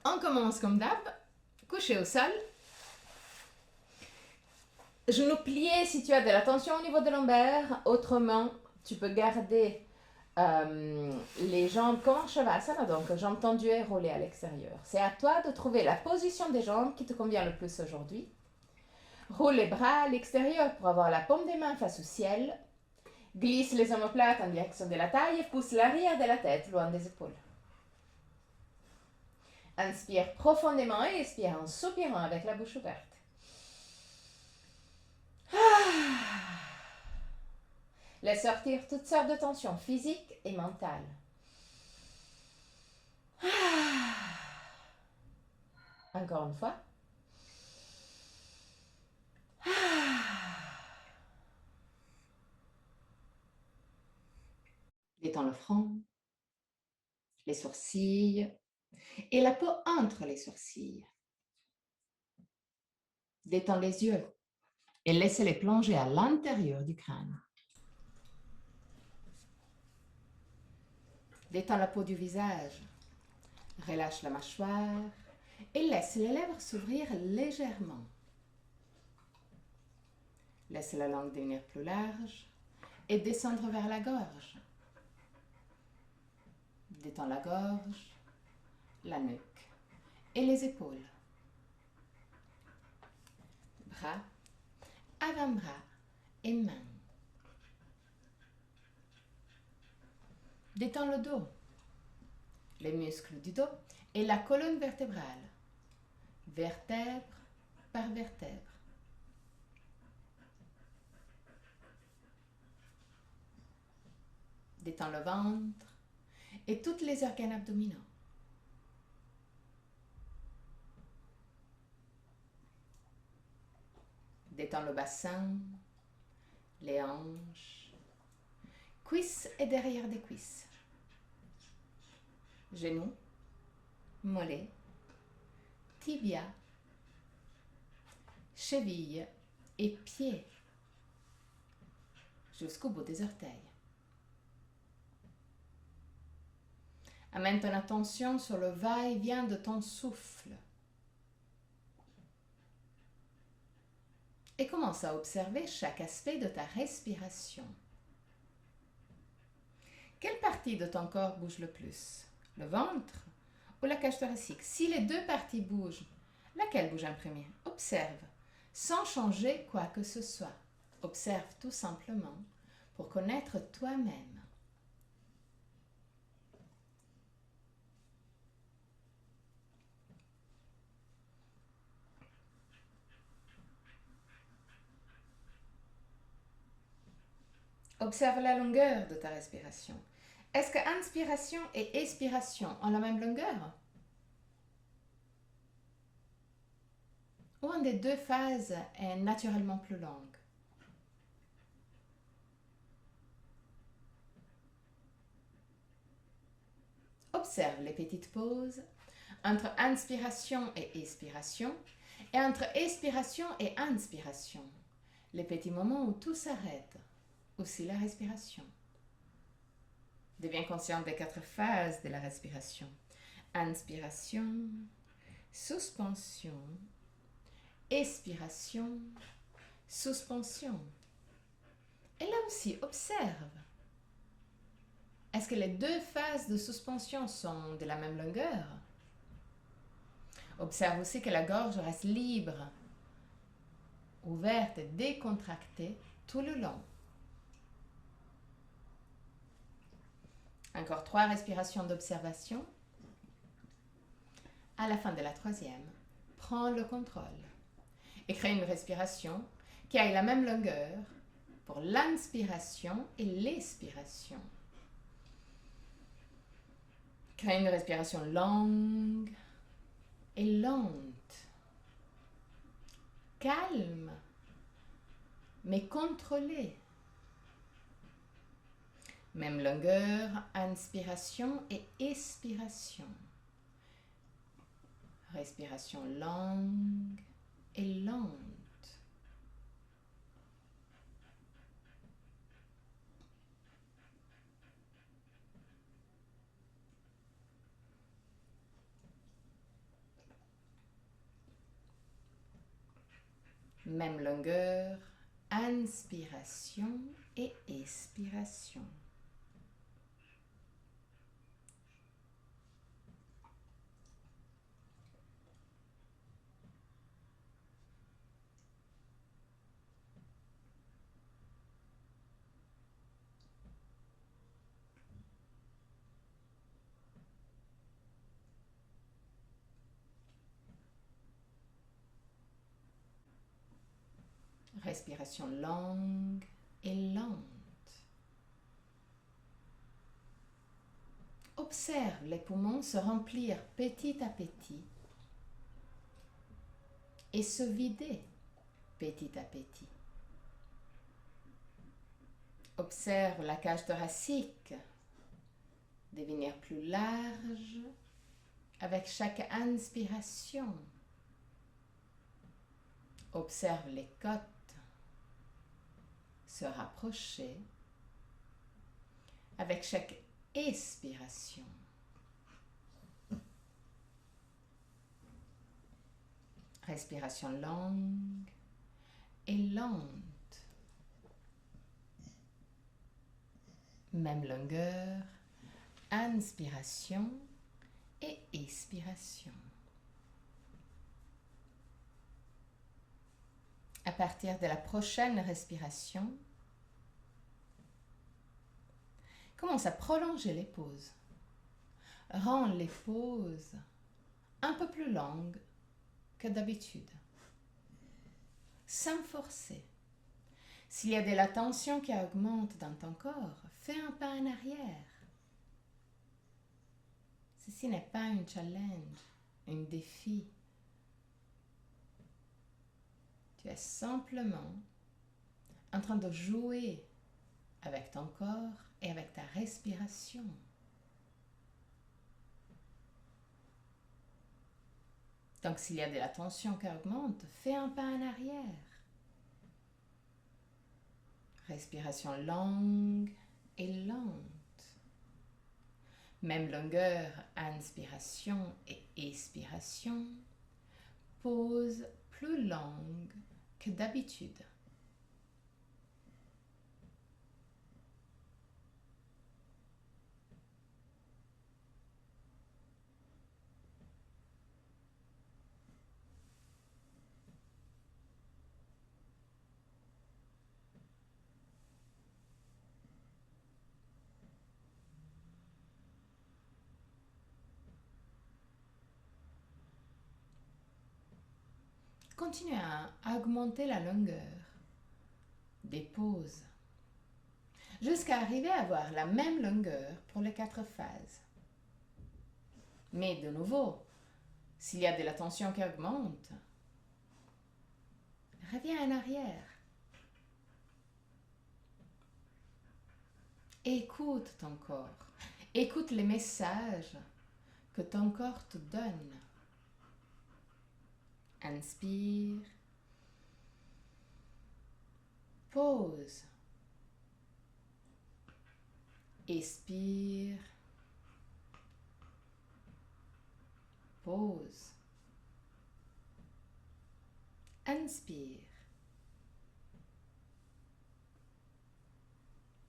On commence comme d'hab, couché au sol. Genoux pliés si tu as de la tension au niveau des lombaires. Autrement, tu peux garder les jambes comme un shavasana, donc jambes tendues et roulées à l'extérieur. C'est à toi de trouver la position des jambes qui te convient le plus aujourd'hui. Roule les bras à l'extérieur pour avoir la paume des mains face au ciel. Glisse les omoplates en direction de la taille et pousse l'arrière de la tête loin des épaules. Inspire profondément et expire en soupirant avec la bouche ouverte. Laisse sortir toutes sortes de tensions physiques et mentales. Encore une fois. Détends le front, les sourcils et la peau entre les sourcils. Détends les yeux et laisse-les plonger à l'intérieur du crâne. Détends la peau du visage. Relâche la mâchoire et laisse les lèvres s'ouvrir légèrement. Laisse la langue devenir plus large et descendre vers la gorge. Détends la gorge, la nuque et les épaules. Bras, avant-bras et mains. Détends le dos, les muscles du dos et la colonne vertébrale, vertèbre par vertèbre. Détends le ventre et tous les organes abdominaux. Détends le bassin, les hanches, cuisses et derrière des cuisses, genoux, mollets, tibia, chevilles et pieds jusqu'au bout des orteils. Amène ton attention sur le va-et-vient de ton souffle et commence à observer chaque aspect de ta respiration. Quelle partie de ton corps bouge le plus? Le ventre ou la cage thoracique? Si les deux parties bougent, laquelle bouge en premier? Observe, sans changer quoi que ce soit. Observe tout simplement pour connaître toi-même. Observe la longueur de ta respiration. Est-ce que inspiration et expiration ont la même longueur? Ou une des deux phases est naturellement plus longue? Observe les petites pauses entre inspiration et expiration et entre expiration et inspiration. Les petits moments où tout s'arrête, aussi la respiration. Deviens conscient des 4 phases de la respiration. Inspiration, suspension, expiration, suspension. Et là aussi, observe. Est-ce que les deux phases de suspension sont de la même longueur? Observe aussi que la gorge reste libre, ouverte et décontractée tout le long. Encore 3 respirations d'observation. À la fin de la 3e, prends le contrôle et crée une respiration qui ait la même longueur pour l'inspiration et l'expiration. Crée une respiration longue et lente, calme, mais contrôlée. Même longueur, inspiration et expiration. Respiration longue et lente. Même longueur, inspiration et expiration. Respiration longue et lente. Observe les poumons se remplir petit à petit et se vider petit à petit. Observe la cage thoracique devenir plus large avec chaque inspiration. Observe les côtes se rapprocher avec chaque expiration. Respiration longue et lente. Même longueur, inspiration et expiration. À partir de la prochaine respiration, commence à prolonger les pauses. Rends les pauses un peu plus longues que d'habitude, sans forcer. S'il y a de la tension qui augmente dans ton corps, fais un pas en arrière. Ceci n'est pas un challenge, un défi. Tu es simplement en train de jouer avec ton corps et avec ta respiration. Donc, s'il y a de la tension qui augmente, fais un pas en arrière. Respiration longue et lente. Même longueur, inspiration et expiration. Pause plus longue que d'habitude. Continue à augmenter la longueur des pauses jusqu'à arriver à avoir la même longueur pour les 4 phases. Mais de nouveau, s'il y a de la tension qui augmente, reviens en arrière. Écoute ton corps. Écoute les messages que ton corps te donne. Inspire. Pause. Expire. Pause. Inspire.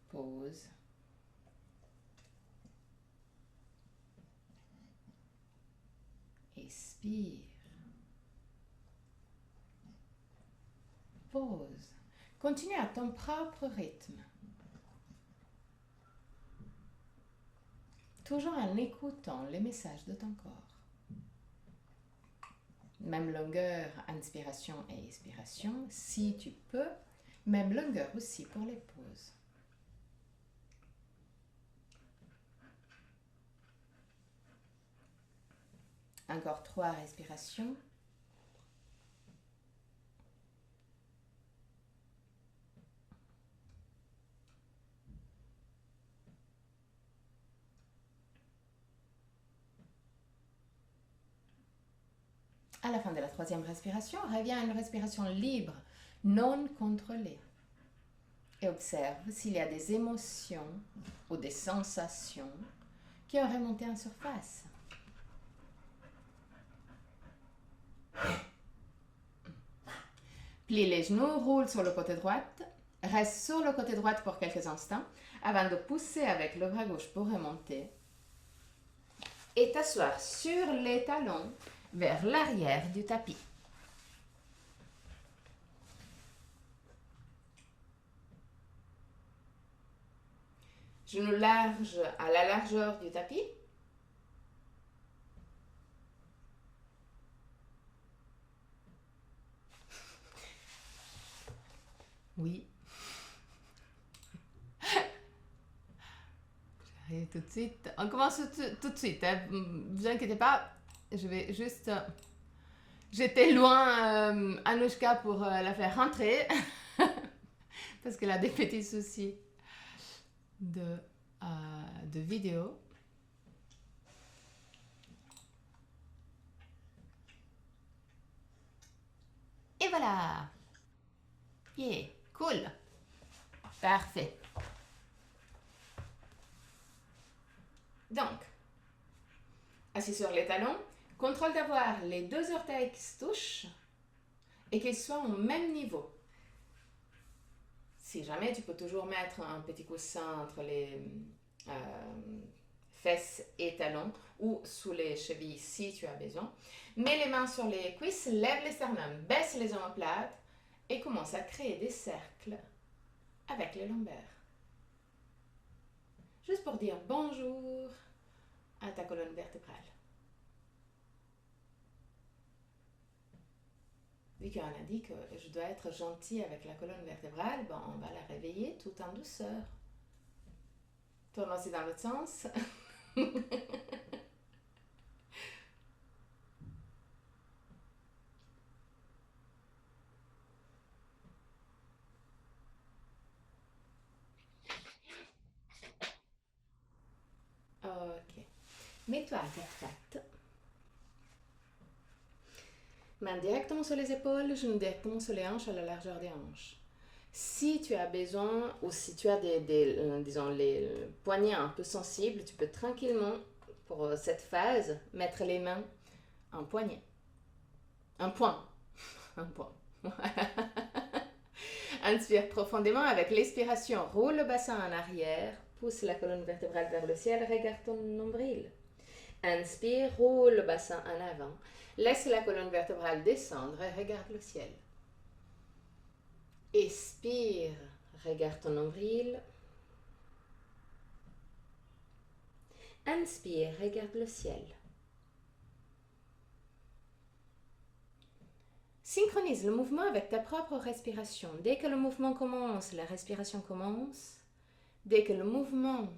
Pause. Expire. Pause. Continue à ton propre rythme. Toujours en écoutant les messages de ton corps. Même longueur, inspiration et expiration, si tu peux. Même longueur aussi pour les pauses. Encore 3 respirations. À la fin de la 3e respiration, reviens à une respiration libre, non contrôlée. Et observe s'il y a des émotions ou des sensations qui ont remonté en surface. Plie les genoux, roule sur le côté droit. Reste sur le côté droit pour quelques instants avant de pousser avec le bras gauche pour remonter. Et t'asseoir sur les talons vers l'arrière du tapis. Genoux larges à la largeur du tapis. Oui. J'arrive tout de suite. On commence tout de suite. Hein. Ne vous inquiétez pas. Je vais juste... J'étais loin, Anouchka, pour la faire rentrer. Parce qu'elle a des petits soucis de vidéo. Et voilà. Yeah, cool. Parfait. Donc, assis sur les talons, contrôle d'avoir les deux orteils qui se touchent et qu'ils soient au même niveau. Si jamais, tu peux toujours mettre un petit coussin entre les fesses et talons ou sous les chevilles si tu as besoin. Mets les mains sur les cuisses, lève les sternums, baisse les omoplates et commence à créer des cercles avec les lombaires. Juste pour dire bonjour à ta colonne vertébrale. Vu qu'on a dit que je dois être gentille avec la colonne vertébrale, bon, on va la réveiller tout en douceur. Tourne aussi dans l'autre sens. Ok. Mets-toi à quatre pattes. Main directement sur les épaules, genoux directement sur les hanches à la largeur des hanches. Si tu as besoin ou si tu as disons, les poignets un peu sensibles, tu peux tranquillement, pour cette phase, mettre les mains en poignet. Un point. Un point. Inspire profondément avec l'expiration. Roule le bassin en arrière. Pousse la colonne vertébrale vers le ciel. Regarde ton nombril. Inspire, roule le bassin en avant. Laisse la colonne vertébrale descendre et regarde le ciel. Expire, regarde ton nombril. Inspire, regarde le ciel. Synchronise le mouvement avec ta propre respiration. Dès que le mouvement commence, la respiration commence. Dès que le mouvement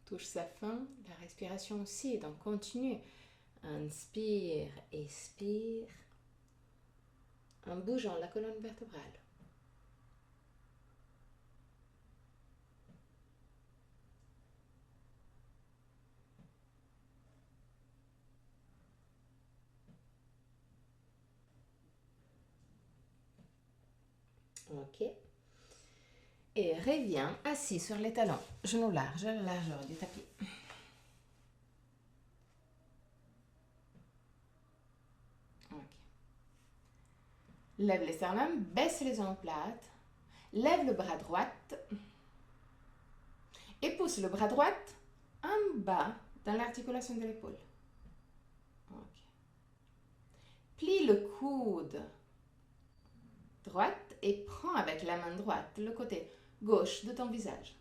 touche sa fin, la respiration aussi. Donc continue. Inspire, expire, en bougeant la colonne vertébrale. Ok. Et reviens assis sur les talons, genoux larges à la largeur du tapis. Ok. Lève les sternums, baisse les omoplates, lève le bras droit et pousse le bras droit en bas dans l'articulation de l'épaule. Ok. Plie le coude droite et prends avec la main droite le côté gauche de ton visage.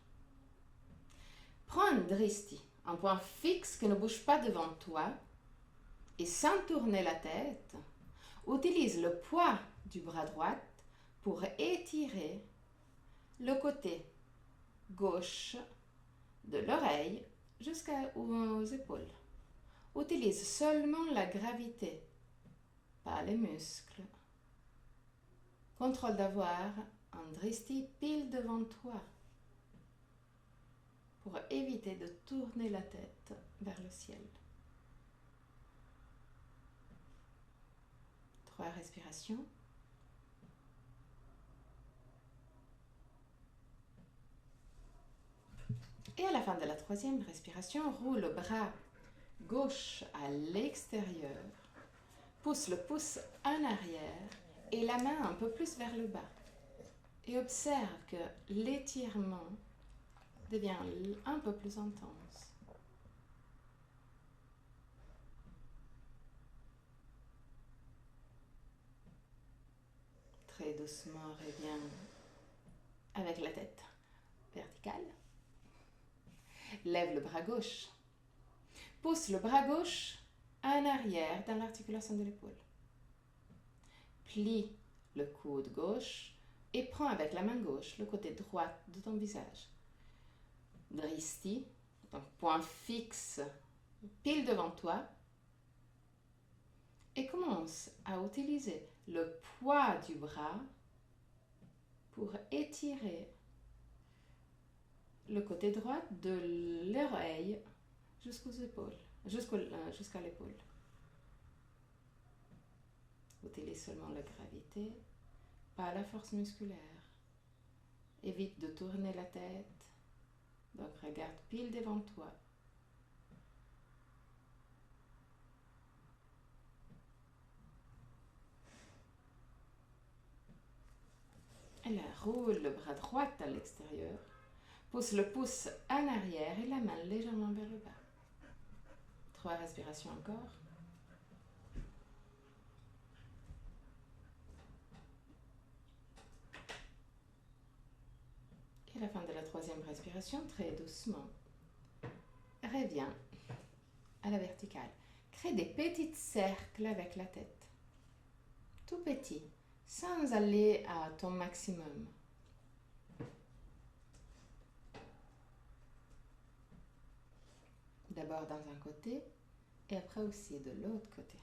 Prends un dristi, un point fixe qui ne bouge pas devant toi et sans tourner la tête, utilise le poids du bras droit pour étirer le côté gauche de l'oreille jusqu'aux épaules. Utilise seulement la gravité, pas les muscles. Contrôle d'avoir un dristi pile devant toi pour éviter de tourner la tête vers le ciel. 3 respirations. Et à la fin de la 3e respiration, roule le bras gauche à l'extérieur, pousse le pouce en arrière et la main un peu plus vers le bas. Et observe que l'étirement devient un peu plus intense. Très doucement, reviens avec la tête verticale. Lève le bras gauche. Pousse le bras gauche en arrière dans l'articulation de l'épaule. Plie le coude gauche et prends avec la main gauche le côté droit de ton visage. Dristi, donc point fixe, pile devant toi. Et commence à utiliser le poids du bras pour étirer le côté droit de l'oreille jusqu'aux épaules, jusqu'à l'épaule. Utilise seulement la gravité, pas la force musculaire. Évite de tourner la tête. Donc regarde pile devant toi. Et là, roule le bras droit à l'extérieur. Pousse le pouce en arrière et la main légèrement vers le bas. 3 respirations encore. Et la fin de la 3e respiration, très doucement. Reviens à la verticale. Crée des petits cercles avec la tête. Tout petit, sans aller à ton maximum. D'abord dans un côté et après aussi de l'autre côté.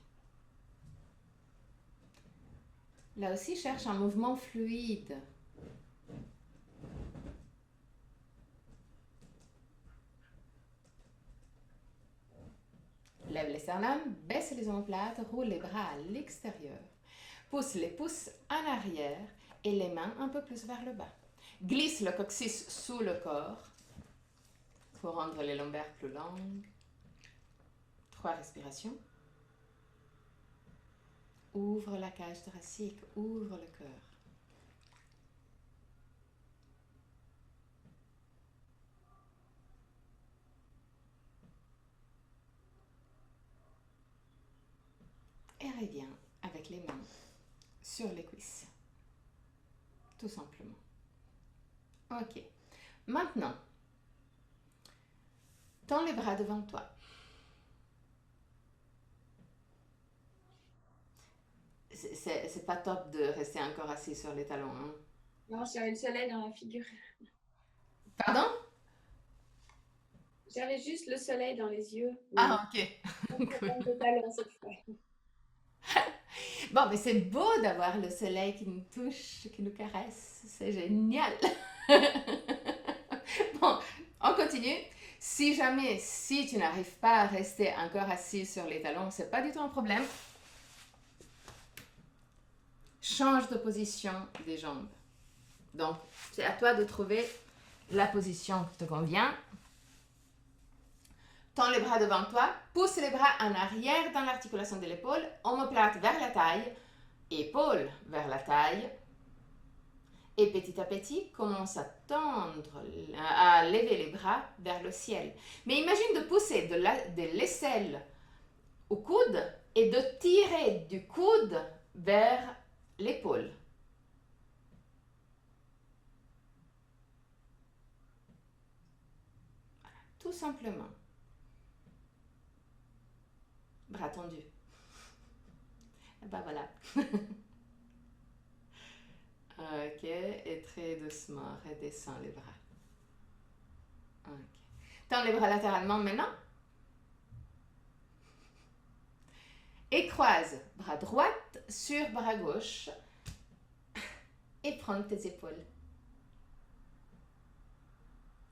Là aussi, cherche un mouvement fluide. Lève les sternums, baisse les omoplates, roule les bras à l'extérieur. Pousse les pouces en arrière et les mains un peu plus vers le bas. Glisse le coccyx sous le corps pour rendre les lombaires plus longues. 3 respirations. Ouvre la cage thoracique, ouvre le cœur. Et reviens avec les mains sur les cuisses. Tout simplement. Ok. Maintenant, tends les bras devant toi. C'est pas top de rester encore assis sur les talons. Hein? Non, j'avais le soleil dans la figure. Pardon? J'avais juste le soleil dans les yeux. Ah, ok. Cool. De talons cette fois. Bon, mais c'est beau d'avoir le soleil qui nous touche, qui nous caresse. C'est génial. Bon, on continue. Si tu n'arrives pas à rester encore assis sur les talons, c'est pas du tout un problème. Change de position des jambes. Donc, c'est à toi de trouver la position qui te convient. Tends les bras devant toi, pousse les bras en arrière dans l'articulation de l'épaule, omoplate vers la taille, épaule vers la taille. Et petit à petit, commence à tendre, à lever les bras vers le ciel. Mais imagine de pousser de l'aisselle au coude et de tirer du coude vers l'épaule. Tout simplement. Bras tendus. Et ben voilà. Ok, et très doucement, redescends les bras. Ok. Tends les bras latéralement maintenant. Et croise bras droit sur bras gauche. Et prends tes épaules.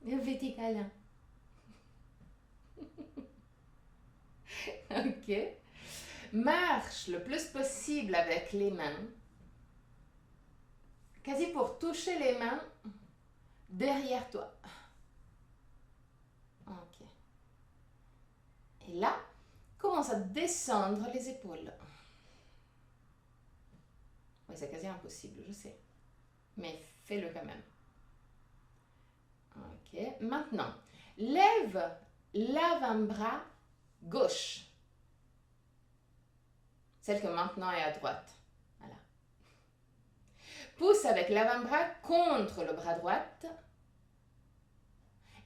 Le petit câlin. Ok. Marche le plus possible avec les mains. Quasi pour toucher les mains derrière toi. Ok. Et là, commence à descendre les épaules. Oui, c'est quasi impossible, je sais. Mais fais-le quand même. Ok. Maintenant, lève l'avant-bras gauche. Celle que maintenant est à droite. Voilà. Pousse avec l'avant-bras contre le bras droit.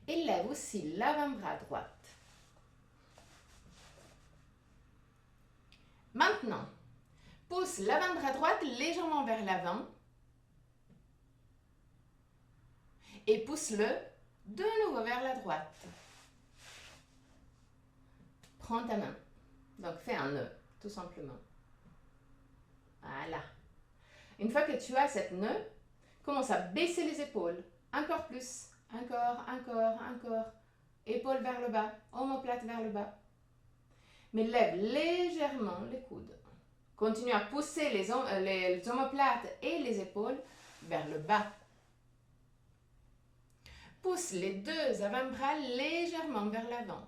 Et lève aussi l'avant-bras droit. Maintenant, pousse l'avant-bras droit légèrement vers l'avant. Et pousse-le de nouveau vers la droite. Prends ta main. Donc, fais un nœud, tout simplement. Voilà. Une fois que tu as cette nœud, commence à baisser les épaules. Encore plus. Encore, encore, encore. Épaules vers le bas. Omoplate vers le bas. Mais lève légèrement les coudes. Continue à pousser les omoplates et les épaules vers le bas. Pousse les deux avant-bras légèrement vers l'avant.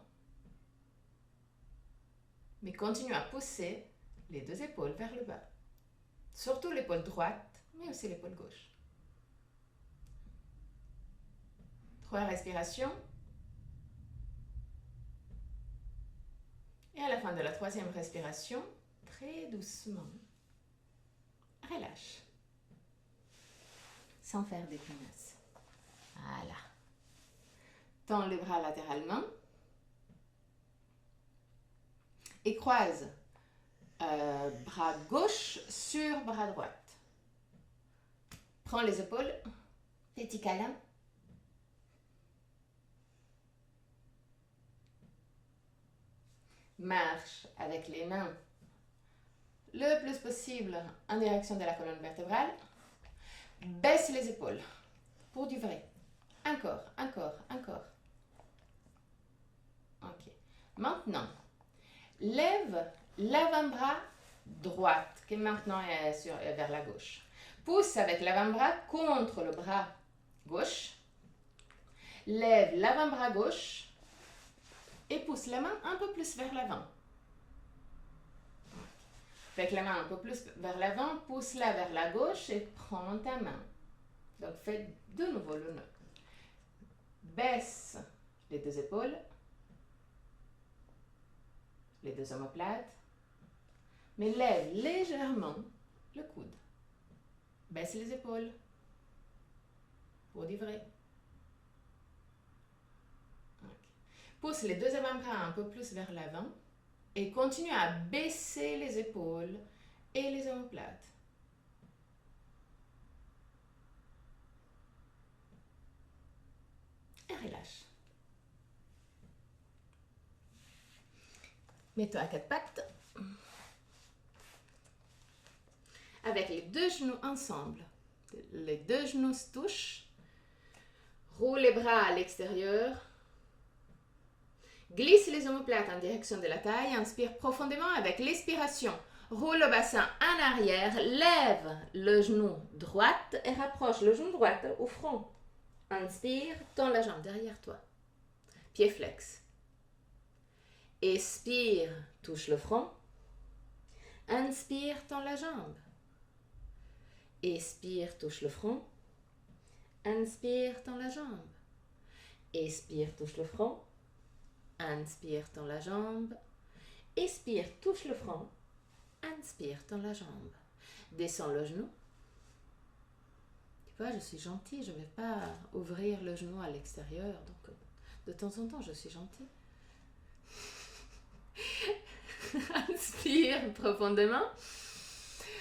Mais continue à pousser les deux épaules vers le bas. Surtout l'épaule droite, mais aussi l'épaule gauche. 3 respirations. Et à la fin de la 3e respiration, très doucement, relâche. Sans faire des grimaces. Voilà. Tends les bras latéralement. Et croise bras gauche sur bras droite. Prends les épaules. Petit câlin. Marche avec les mains le plus possible en direction de la colonne vertébrale. Baisse les épaules pour du vrai. Encore, encore, encore. Ok. Maintenant, lève l'avant-bras droite qui maintenant est vers la gauche. Pousse avec l'avant-bras contre le bras gauche. Lève l'avant-bras gauche et pousse la main un peu plus vers l'avant. Avec la main un peu plus vers l'avant, pousse-la vers la gauche et prends ta main. Donc fais de nouveau le nœud. Baisse les deux épaules, les deux omoplates, mais lève légèrement le coude. Baisse les épaules pour du vrai. Okay. Pousse les deux avant-bras un peu plus vers l'avant et continue à baisser les épaules et les omoplates. Et relâche. Mets-toi à 4 pattes. Avec les deux genoux ensemble. Les deux genoux se touchent. Roule les bras à l'extérieur. Glisse les omoplates en direction de la taille. Inspire profondément avec l'expiration. Roule le bassin en arrière. Lève le genou droit et rapproche le genou droit au front. Inspire, tends la jambe derrière toi. Pied flex. Expire, touche le front. Inspire, tends la jambe. Expire, touche le front. Inspire, tends la jambe. Expire, touche le front. Inspire, tends la jambe. Expire, touche le front. Inspire, tends la jambe. Descends le genou. Tu vois, je suis gentille, je ne vais pas ouvrir le genou à l'extérieur. Donc, de temps en temps, je suis gentille. Inspire profondément.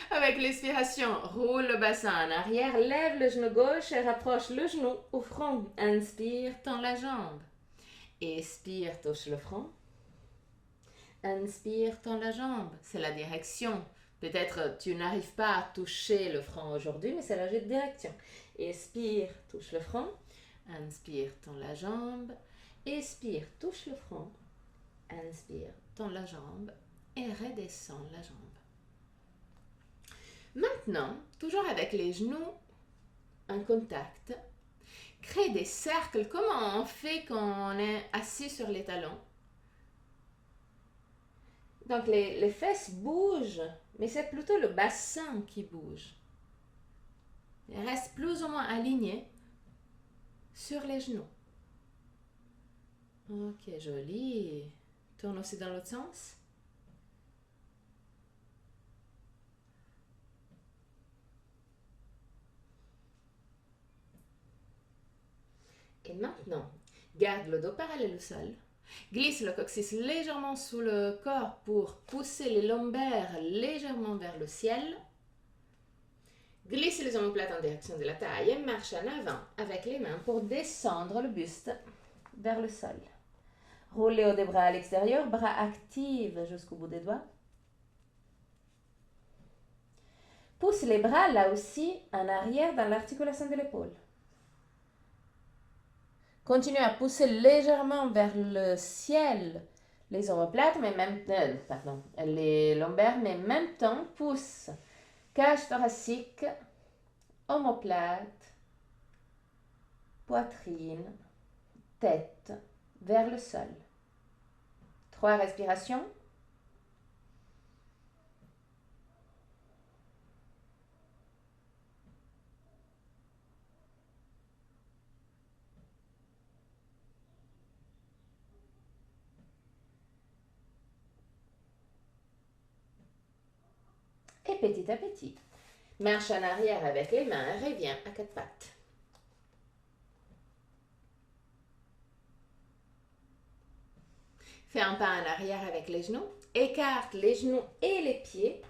Avec l'expiration, roule le bassin en arrière, lève le genou gauche et rapproche le genou au front. Inspire, tends la jambe. Expire, touche le front. Inspire, tends la jambe. C'est la direction. Peut-être tu n'arrives pas à toucher le front aujourd'hui, mais c'est la direction. Expire, touche le front. Inspire, tends la jambe. Expire, touche le front. Inspire, tends la jambe et redescends la jambe. Maintenant, toujours avec les genoux en contact, crée des cercles. Comment on fait quand on est assis sur les talons? Donc les fesses bougent, mais c'est plutôt le bassin qui bouge. Et reste plus ou moins aligné sur les genoux. Ok, joli. Tourne aussi dans l'autre sens. Et maintenant, garde le dos parallèle au sol. Glisse le coccyx légèrement sous le corps pour pousser les lombaires légèrement vers le ciel. Glisse les omoplates en direction de la taille et marche en avant avec les mains pour descendre le buste vers le sol. Roule les hauts des bras à l'extérieur, bras actifs jusqu'au bout des doigts. Pousse les bras là aussi en arrière dans l'articulation de l'épaule. Continue à pousser légèrement vers le ciel les omoplates, mais les lombaires, mais en même temps pousse cage thoracique, omoplate, poitrine, tête vers le sol. 3 respirations. Et petit à petit, marche en arrière avec les mains et reviens à 4 pattes. Fais un pas en arrière avec les genoux. Écarte les genoux et les pieds.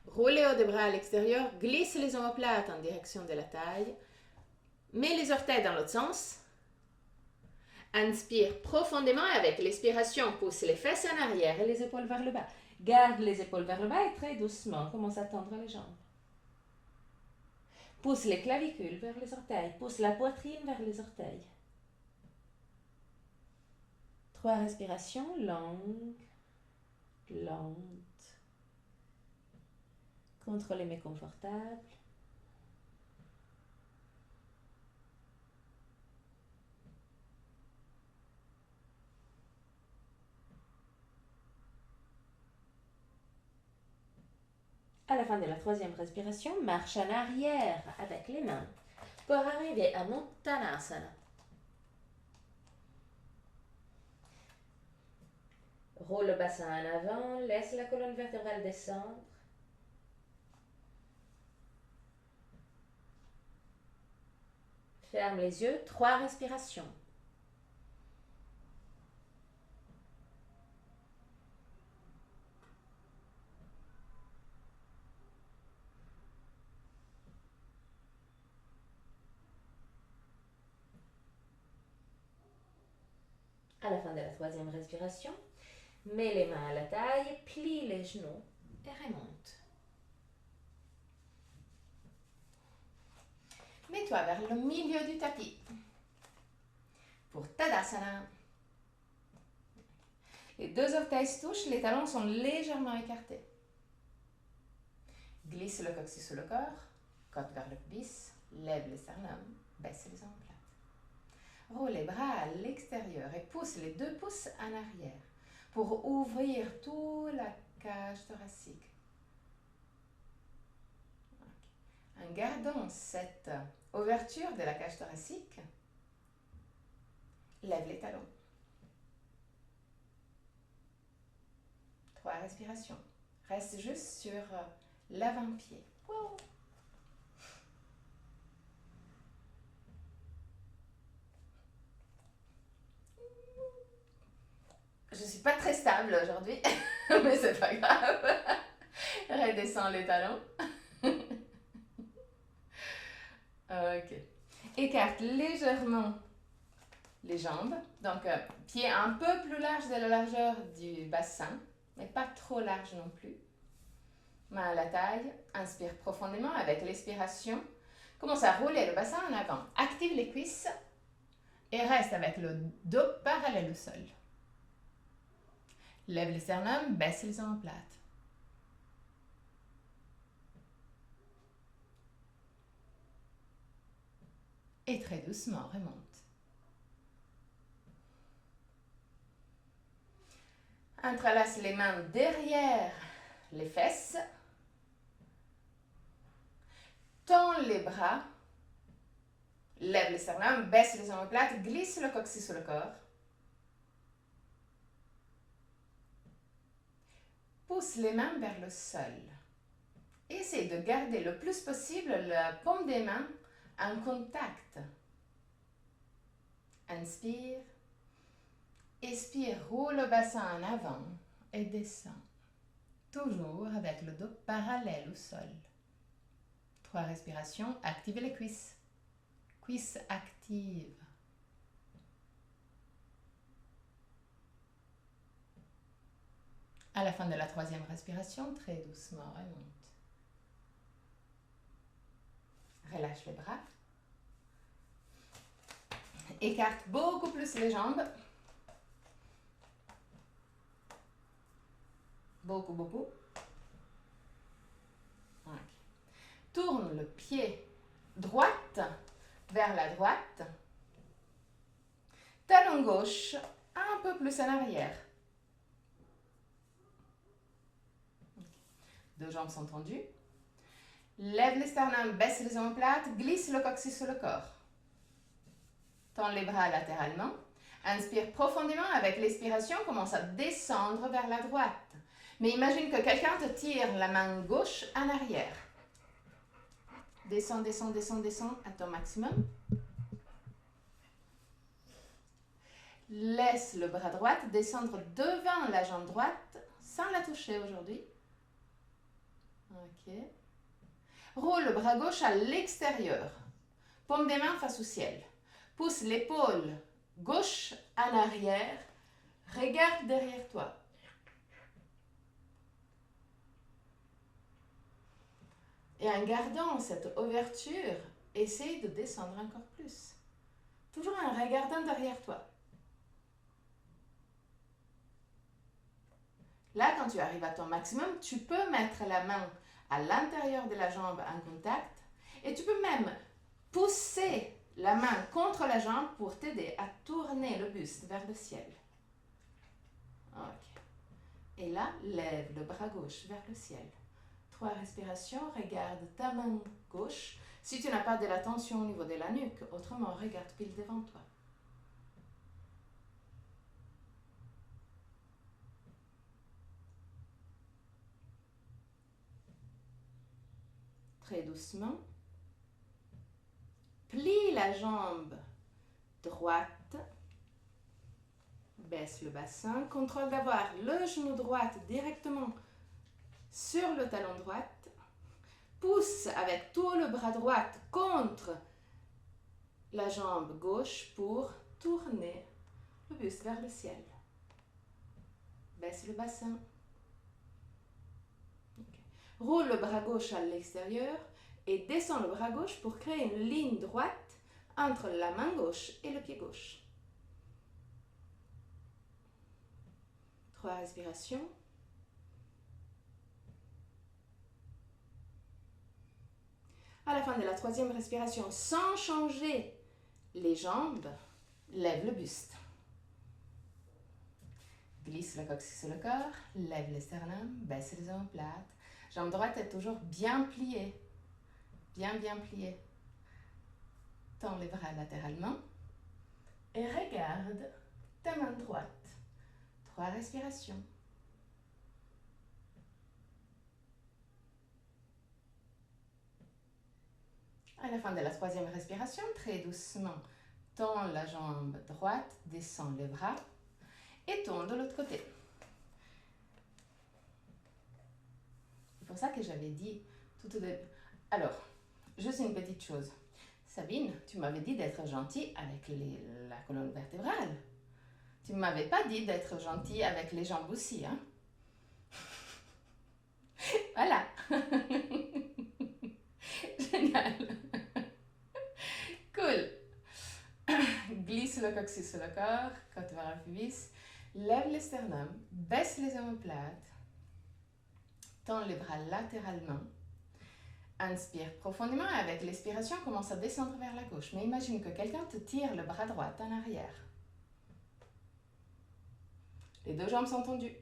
Roule les hauts des bras à l'extérieur. Glisse les omoplates en direction de la taille. Mets les orteils dans l'autre sens. Inspire profondément et avec l'expiration, pousse les fesses en arrière et les épaules vers le bas. Garde les épaules vers le bas et très doucement, commence à tendre les jambes. Pousse les clavicules vers les orteils. Pousse la poitrine vers les orteils. 3 respirations longues, lentes. Contrôlez mais confortables. À la fin de la 3e respiration, marche en arrière avec les mains pour arriver à Uttanasana. Roule le bassin en avant, laisse la colonne vertébrale descendre. Ferme les yeux, 3 respirations. À la fin de la 3e respiration, mets les mains à la taille, plie les genoux et remonte. Mets-toi vers le milieu du tapis pour Tadasana. Les 2 orteils se touchent, les talons sont légèrement écartés. Glisse le coccyx sous le corps, côte vers le pubis, lève les sternum, baisse les omoplates. Roule les bras à l'extérieur et pousse les 2 pouces en arrière pour ouvrir toute la cage thoracique. En gardant cette ouverture de la cage thoracique, lève les talons. 3 respirations. Reste juste sur l'avant-pied. Wow. Je ne suis pas très stable aujourd'hui, mais c'est pas grave. Redescends les talons. Ok. Écarte légèrement les jambes. Donc, pied un peu plus large de la largeur du bassin, mais pas trop large non plus. Main à la taille. Inspire profondément avec l'expiration. Commence à rouler le bassin en avant. Active les cuisses et reste avec le dos parallèle au sol. Lève les sternums, baisse les omoplates. Et très doucement, remonte. Entrelace les mains derrière les fesses. Tends les bras. Lève les sternums, baisse les omoplates, glisse le coccyx sur le corps. Pousse les mains vers le sol. Essaye de garder le plus possible la paume des mains en contact. Inspire. Expire, roule le bassin en avant et descend. Toujours avec le dos parallèle au sol. 3 respirations, activez les cuisses. Cuisses actives. À la fin de la 3e respiration, très doucement, remonte. Relâche les bras. Écarte beaucoup plus les jambes. Beaucoup, beaucoup. Okay. Tourne le pied droite vers la droite. Talon gauche un peu plus en arrière. Okay. 2 jambes sont tendues. Lève les sternums, baisse les omoplates, glisse le coccyx sur le corps. Tends les bras latéralement. Inspire profondément. Avec l'expiration, commence à descendre vers la droite. Mais imagine que quelqu'un te tire la main gauche en arrière. Descends, descends, descends, descends à ton maximum. Laisse le bras droit descendre devant la jambe droite sans la toucher aujourd'hui. Ok. Roule le bras gauche à l'extérieur. Paume des mains face au ciel. Pousse l'épaule gauche en arrière. Regarde derrière toi. Et en gardant cette ouverture, essaye de descendre encore plus. Toujours en regardant derrière toi. Là, quand tu arrives à ton maximum, tu peux mettre la main à l'intérieur de la jambe en contact et tu peux même pousser la main contre la jambe pour t'aider à tourner le buste vers le ciel. Ok. Et là, lève le bras gauche vers le ciel. 3 respirations, regarde ta main gauche. Si tu n'as pas de la tension au niveau de la nuque, autrement, regarde pile devant toi. Très doucement. Plie la jambe droite. Baisse le bassin. Contrôle d'avoir le genou droit directement sur le talon droit. Pousse avec tout le bras droit contre la jambe gauche pour tourner le buste vers le ciel. Baisse le bassin. Okay. Roule le bras gauche à l'extérieur et descends le bras gauche pour créer une ligne droite entre la main gauche et le pied gauche. 3 respirations. À la fin de la 3e respiration, sans changer les jambes, lève le buste. Glisse le coccyx sur le corps, lève les sternums, baisse les omoplates. Jambe droite est toujours bien pliée. Bien, bien pliée. Tends les bras latéralement et regarde ta main droite. 3 respirations. À la fin de la 3e respiration, très doucement, tends la jambe droite, descends les bras et tourne de l'autre côté. C'est pour ça que j'avais dit tout au début. Alors, juste une petite chose. Sabine, tu m'avais dit d'être gentille avec la colonne vertébrale. Tu ne m'avais pas dit d'être gentille avec les jambes aussi, hein? Voilà. Génial. Cool. Glisse le coccyx sur le corps, côte vers le pubis. Lève les sternums, baisse les omoplates. Tends les bras latéralement. Inspire profondément et avec l'expiration, commence à descendre vers la gauche. Mais imagine que quelqu'un te tire le bras droit en arrière. Les 2 jambes sont tendues.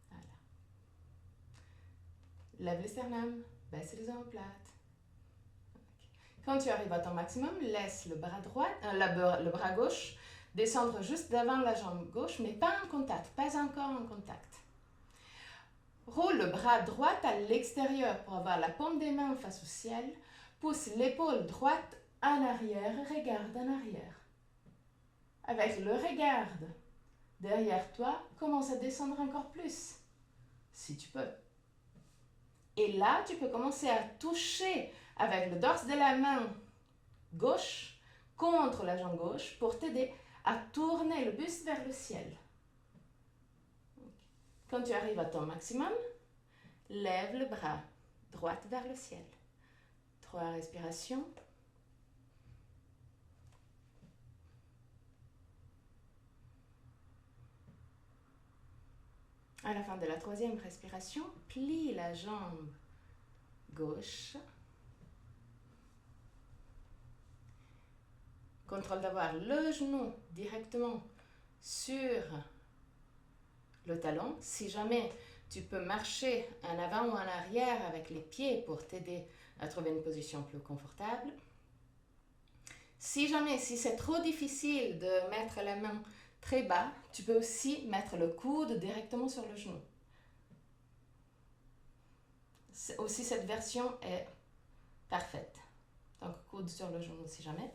Voilà. Lève les sternums, baisse les omoplates. Quand tu arrives à ton maximum, laisse le bras droit, le bras gauche descendre juste devant la jambe gauche, mais pas en contact, pas encore en contact. Roule le bras droit à l'extérieur pour avoir la paume des mains face au ciel. Pousse l'épaule droite en arrière, regarde en arrière. Avec le regarde derrière toi, commence à descendre encore plus, si tu peux. Et là, tu peux commencer à toucher avec le dorse de la main gauche contre la jambe gauche pour t'aider à tourner le buste vers le ciel. Quand tu arrives à ton maximum, lève le bras droit vers le ciel. 3 respirations. À la fin de la 3e respiration, plie la jambe gauche. Contrôle d'avoir le genou directement sur le talon. Si jamais tu peux marcher en avant ou en arrière avec les pieds pour t'aider à trouver une position plus confortable. Si c'est trop difficile de mettre la main très bas, tu peux aussi mettre le coude directement sur le genou. Aussi, cette version est parfaite. Donc, coude sur le genou si jamais,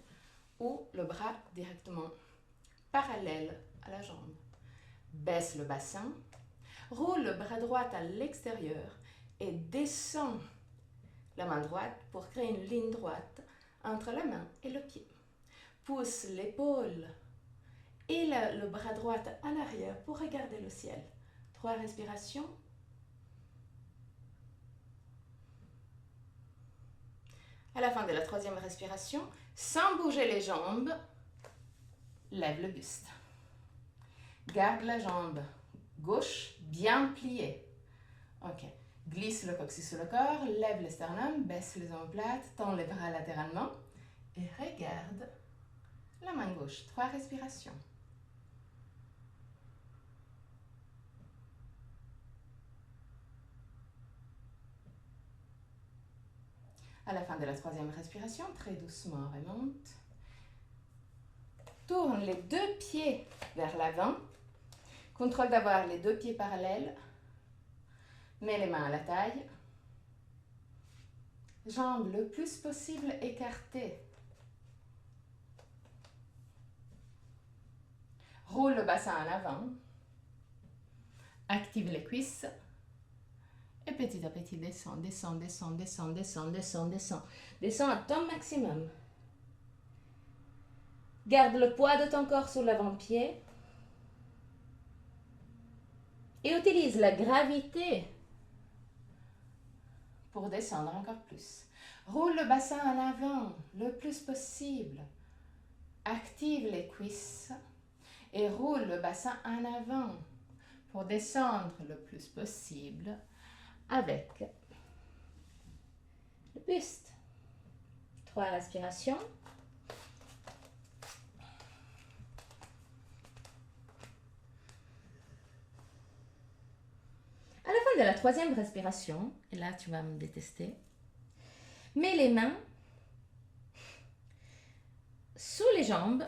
ou le bras directement parallèle à la jambe. Baisse le bassin, roule le bras droit à l'extérieur et descends la main droite pour créer une ligne droite entre la main et le pied. Pousse l'épaule et le bras droit en arrière pour regarder le ciel. 3 respirations. À la fin de la 3e respiration, sans bouger les jambes, lève le buste. Garde la jambe gauche bien pliée. Ok. Glisse le coccyx sur le corps, lève le sternum, baisse les omoplates, tends les bras latéralement et regarde la main gauche. 3 respirations. À la fin de la 3e respiration, très doucement remonte. Tourne les 2 pieds vers l'avant. Contrôle d'avoir les 2 pieds parallèles. Mets les mains à la taille. Jambes le plus possible écartées. Roule le bassin en avant. Active les cuisses. Et petit à petit, descends, descends, descends, descends, descends, descends, descends. Descends à ton maximum. Garde le poids de ton corps sur l'avant-pied. Et utilise la gravité pour descendre encore plus. Roule le bassin en avant le plus possible. Active les cuisses et roule le bassin en avant pour descendre le plus possible avec le buste. 3 respirations. À la fin de la 3e respiration, et là tu vas me détester, mets les mains sous les jambes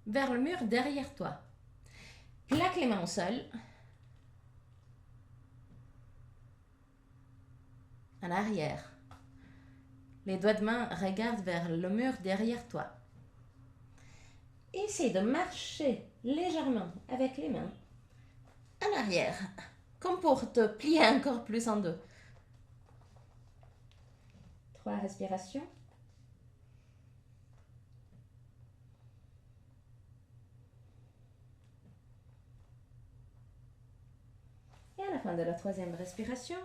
vers le mur derrière toi. Plaque les mains au sol. En arrière. Les doigts de main regardent vers le mur derrière toi. Essaye de marcher légèrement avec les mains en arrière, comme pour te plier encore plus en deux. 3 respirations. Et à la fin de la 3e respiration,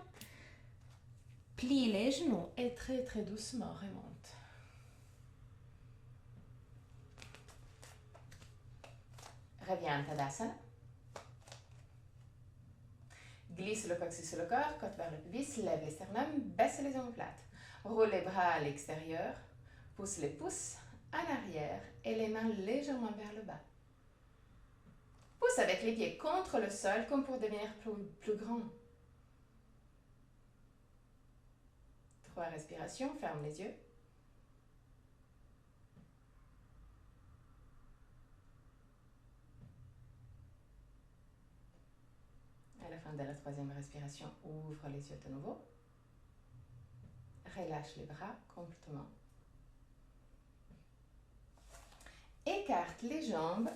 plie les genoux et très très doucement remonte. Reviens à Tadasana. Glisse le coccyx sur le corps, côte vers le pubis, lève les sternums, baisse les omoplates. Roule les bras à l'extérieur, pousse les pouces en arrière et les mains légèrement vers le bas. Pousse avec les pieds contre le sol comme pour devenir plus grand. 3 respirations, ferme les yeux. de la troisième respiration, ouvre les yeux de nouveau. Relâche les bras complètement. Écarte les jambes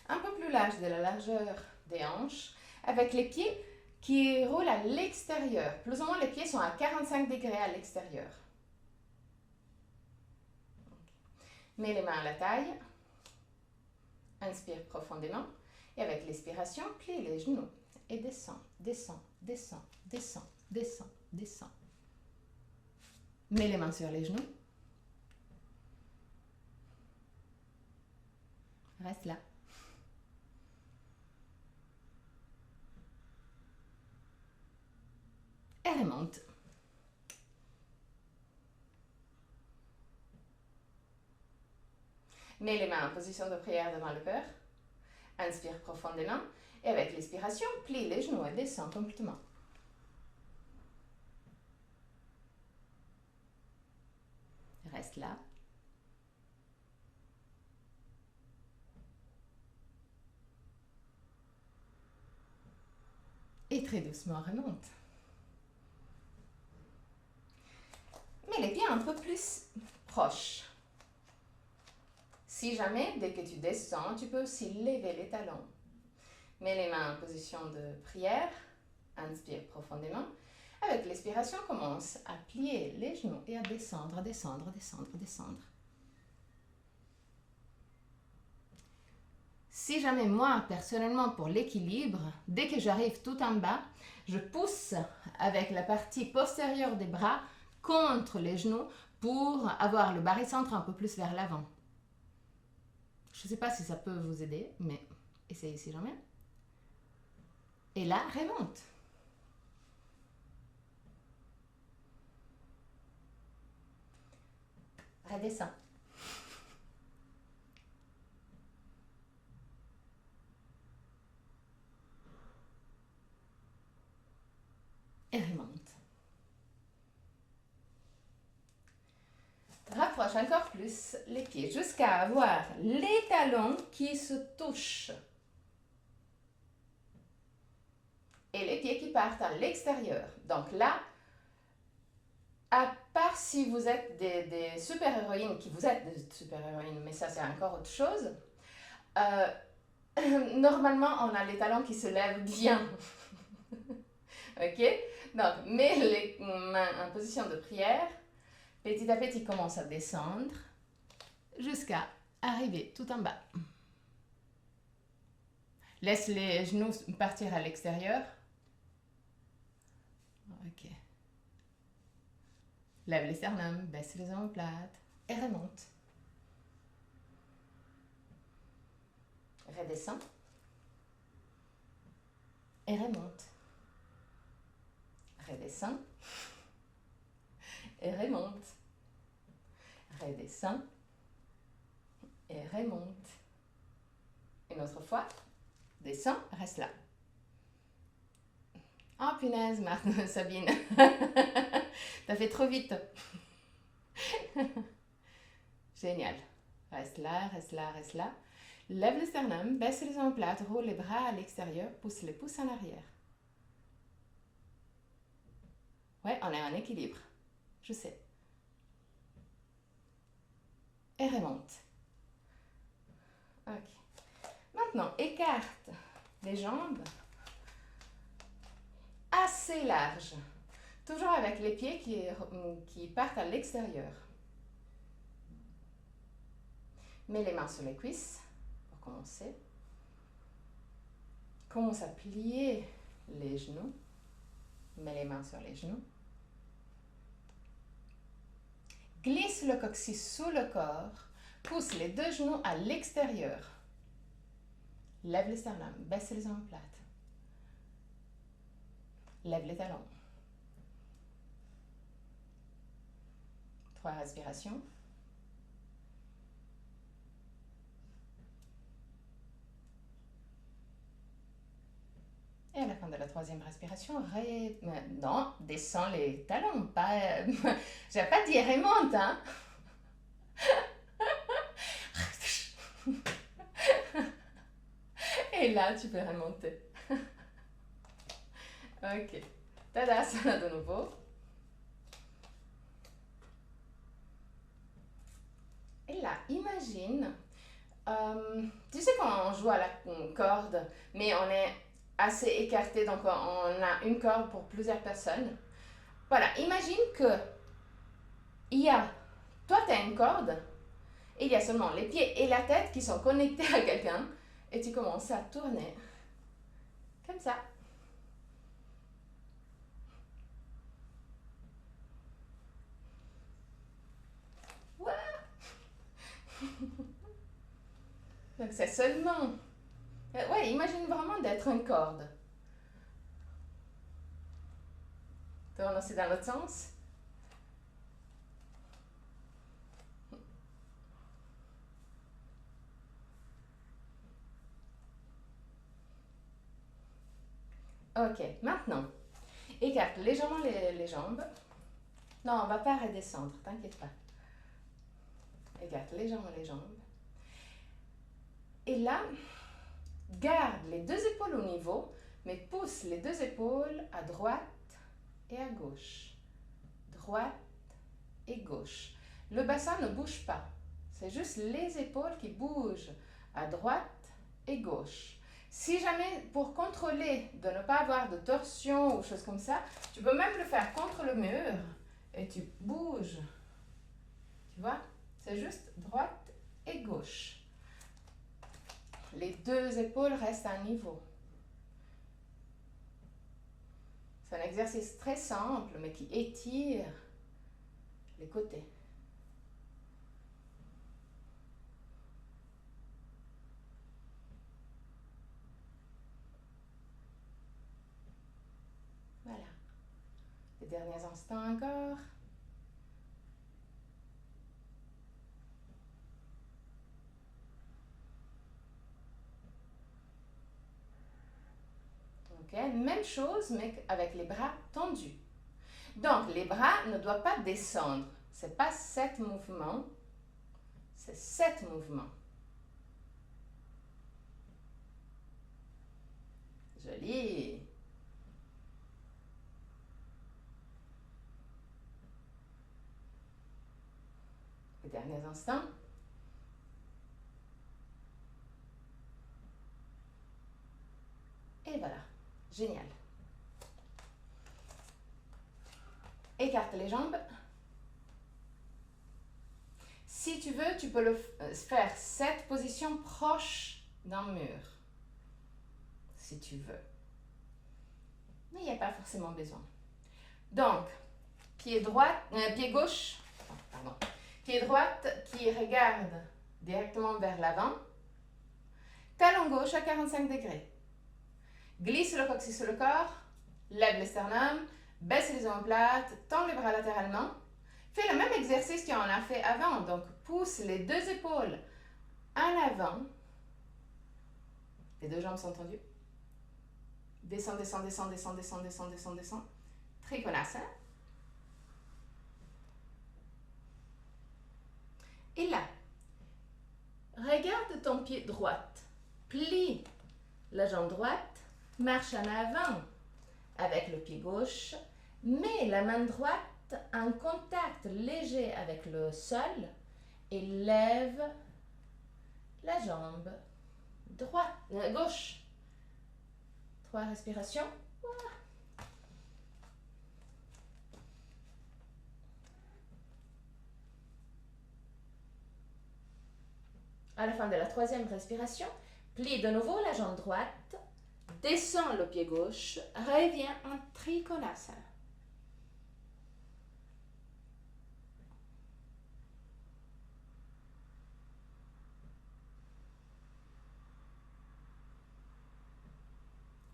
un peu plus large de la largeur des hanches, avec les pieds qui roulent à l'extérieur. Plus ou moins, les pieds sont à 45 degrés à l'extérieur. Mets les mains à la taille. Inspire profondément. Et avec l'expiration, plie les genoux. Et descends, descends, descends, descends, descends, descends. Mets les mains sur les genoux. Reste là. Et remonte. Mets les mains en position de prière devant le cœur. Inspire profondément. Et avec l'expiration, plie les genoux et descends complètement. Reste là. Et très doucement, remonte. Mets les pieds un peu plus proches. Si jamais, dès que tu descends, tu peux aussi lever les talons. Mets les mains en position de prière. Inspire profondément. Avec l'expiration, commence à plier les genoux et à descendre, descendre, descendre, descendre. Si jamais moi, personnellement, pour l'équilibre, dès que j'arrive tout en bas, je pousse avec la partie postérieure des bras contre les genoux pour avoir le barycentre un peu plus vers l'avant. Je ne sais pas si ça peut vous aider, mais essayez si jamais. Et là, remonte. Redescends. Et remonte. Rapproche encore plus les pieds jusqu'à avoir les talons qui se touchent. Et les pieds qui partent à l'extérieur. Donc là, à part si vous êtes des super-héroïnes, qui vous êtes des super-héroïnes, mais ça c'est encore autre chose, normalement on a les talons qui se lèvent bien. Ok? Donc, mets les mains en position de prière. Petit à petit, commence à descendre jusqu'à arriver tout en bas. Laisse les genoux partir à l'extérieur. Ok. Lève les sternums, baisse les omoplates et remonte. Redescends. Et remonte. Redescends. Et remonte. Redescends. Et remonte. Une autre fois. Descends, reste là. Oh punaise, Sabine. T'as fait trop vite. Génial. Reste là, reste là, reste là. Lève le sternum, baisse les omoplates, roule les bras à l'extérieur, pousse les pouces en arrière. Ouais, on est en équilibre. Je sais. Et remonte. Ok. Maintenant, écarte les jambes assez larges. Toujours avec les pieds qui partent à l'extérieur. Mets les mains sur les cuisses pour commencer. Commence à plier les genoux. Mets les mains sur les genoux. Glisse le coccyx sous le corps. Pousse les deux genoux à l'extérieur. Lève les sternums, baisse les omoplates. Lève les talons. 3 respirations. Et à la fin de la 3e respiration, non, descends les talons, pas... J'ai pas dit remonte, hein. Et là, tu peux remonter. Ok. Tadasana de nouveau. Et là, imagine, tu sais quand on joue à la corde, mais on est assez écarté, donc on a une corde pour plusieurs personnes. Voilà, imagine que il y a, toi tu as une corde, et il y a seulement les pieds et la tête qui sont connectés à quelqu'un, et tu commences à tourner, comme ça. Ouais. Donc c'est seulement... ouais, imagine vraiment d'être une corde. Tourne aussi dans l'autre sens. Ok, maintenant, écarte légèrement les jambes. Non, on va pas redescendre, t'inquiète pas. Écarte légèrement les jambes. Et là, garde les deux épaules au niveau, mais pousse les deux épaules à droite et à gauche. Droite et gauche. Le bassin ne bouge pas. C'est juste les épaules qui bougent à droite et gauche. Si jamais, pour contrôler de ne pas avoir de torsion ou choses comme ça, tu peux même le faire contre le mur et tu bouges. Tu vois? C'est juste droite et gauche. Les deux épaules restent à un niveau. C'est un exercice très simple, mais qui étire les côtés. Voilà. Les derniers instants encore. Ok, même chose, mais avec les bras tendus. Donc, les bras ne doivent pas descendre. C'est pas 7 mouvements, c'est 7 mouvements. Joli. Les derniers instants. Et voilà. Génial. Écarte les jambes. Si tu veux, tu peux faire cette position proche d'un mur. Si tu veux. Mais il n'y a pas forcément besoin. Donc, pied gauche, pardon, pied droite qui regarde directement vers l'avant. Talon gauche à 45 degrés. Glisse le coccyx sur le corps, lève le sternum, baisse les omoplates, tend les bras latéralement. Fais le même exercice qu'on a fait avant. Donc, pousse les deux épaules en avant. Les deux jambes sont tendues. Descends, descends, descends, descends, descends, descends, descends, descends. Trikonasana. Et là, regarde ton pied droit. Plie la jambe droite, marche en avant avec le pied gauche, mets la main droite en contact léger avec le sol et lève la jambe gauche. 3 respirations. À la fin de la 3e respiration, plie de nouveau la jambe droite, descends le pied gauche, reviens en Trikonasana.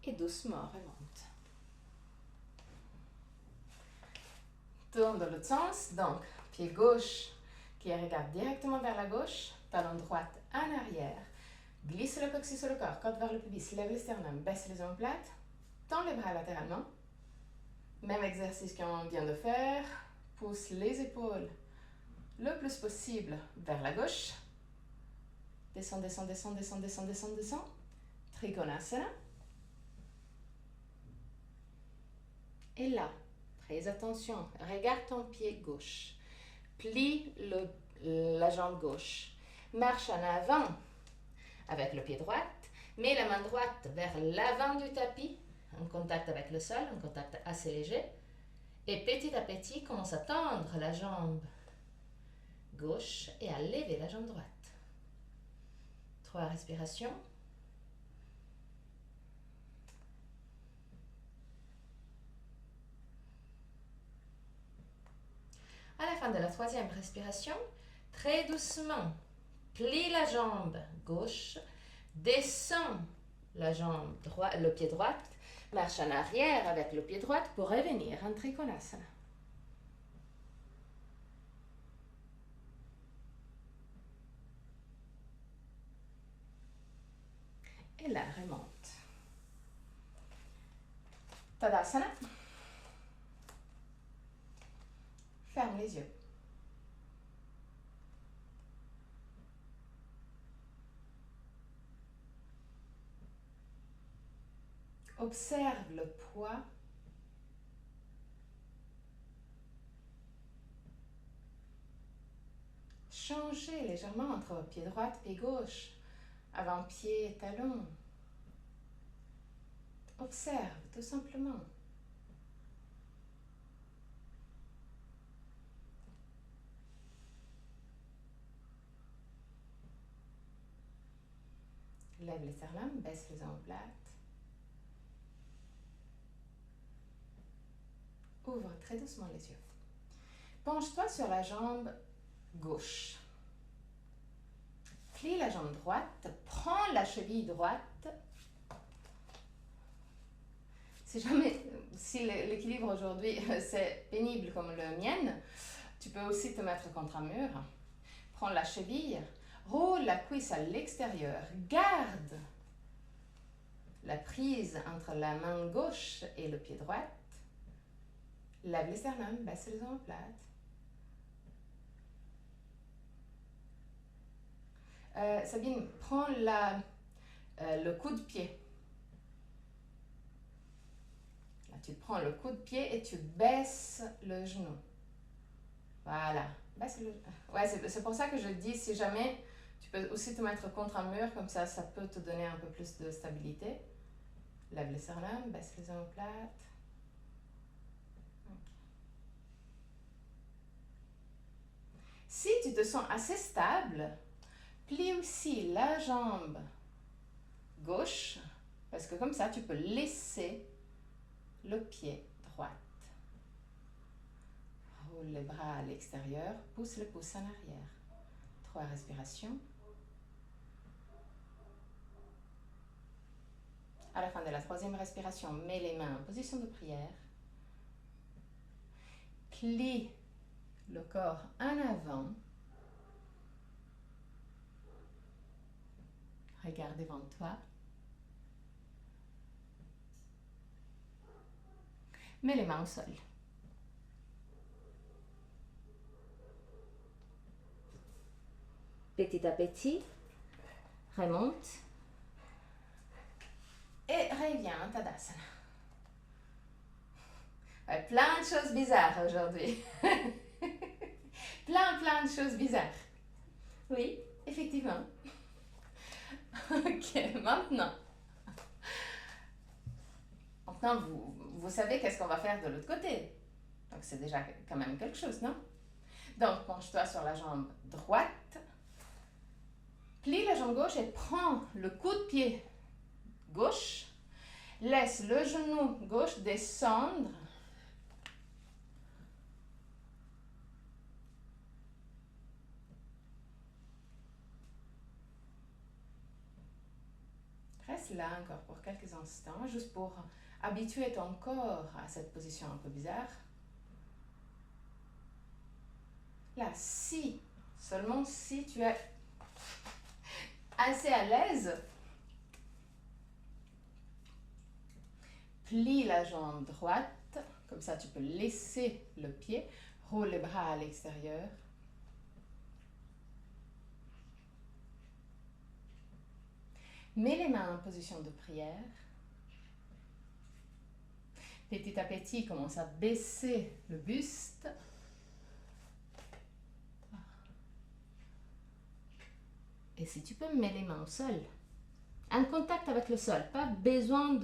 Et doucement remonte. Tourne dans l'autre sens, donc pied gauche qui regarde directement vers la gauche, talon droite en arrière, glisse le coccyx sur le corps, côte vers le pubis, lève le sternum, baisse les omoplates, tend les bras latéralement. Même exercice qu'on vient de faire, pousse les épaules le plus possible vers la gauche. Descends, descends, descends, descends, descends, descends, descends. Trikonasana. Et là, très attention, regarde ton pied gauche. Plie la jambe gauche. Marche en avant avec le pied droit. Mets la main droite vers l'avant du tapis, en contact avec le sol, un contact assez léger. Et petit à petit, commence à tendre la jambe gauche et à lever la jambe droite. 3 respirations. À la fin de la 3e respiration, très doucement, plie la jambe gauche, descends la jambe droite, le pied droit, marche en arrière avec le pied droit pour revenir en Trikonasana. Et là, remonte. Tadasana. Ferme les yeux. Observe le poids changer légèrement entre pied droit et gauche, avant-pied et talon. Observe tout simplement. Lève les sternums, baisse les omoplates. Ouvre très doucement les yeux. Penche-toi sur la jambe gauche. Plie la jambe droite, prends la cheville droite. Si l'équilibre aujourd'hui c'est pénible comme le mien, tu peux aussi te mettre contre un mur. Prends la cheville, roule la cuisse à l'extérieur, garde la prise entre la main gauche et le pied droit. Lève les sternums, baisse les omoplates. Sabine, prends le coup de pied. Là, tu prends le coup de pied et tu baisses le genou. Voilà. Baisse le... Ouais, c'est pour ça que je dis, si jamais, tu peux aussi te mettre contre un mur, comme ça peut te donner un peu plus de stabilité. Lève les sternums, baisse les omoplates. Okay. Si tu te sens assez stable, plie aussi la jambe gauche, parce que comme ça, tu peux laisser le pied droit. Roule les bras à l'extérieur, pousse le pouce en arrière. 3 respirations. À la fin de la 3e respiration, mets les mains en position de prière. Plie le corps en avant. Regarde devant toi. Mets les mains au sol. Petit à petit, remonte. Et reviens en Tadasana. Ouais, plein de choses bizarres aujourd'hui. plein de choses bizarres. Oui, effectivement. Ok, maintenant. Maintenant, vous savez qu'est-ce qu'on va faire de l'autre côté. Donc, c'est déjà quand même quelque chose, non? Donc, penche-toi sur la jambe droite. Plie la jambe gauche et prends le coup de pied gauche. Laisse le genou gauche descendre. Reste là encore pour quelques instants, juste pour habituer ton corps à cette position un peu bizarre. Là, si, seulement si tu es assez à l'aise, plie la jambe droite, comme ça tu peux laisser le pied, roule les bras à l'extérieur. Mets les mains en position de prière. Petit à petit, commence à baisser le buste. Et si tu peux, mets les mains au sol. En contact avec le sol. Pas besoin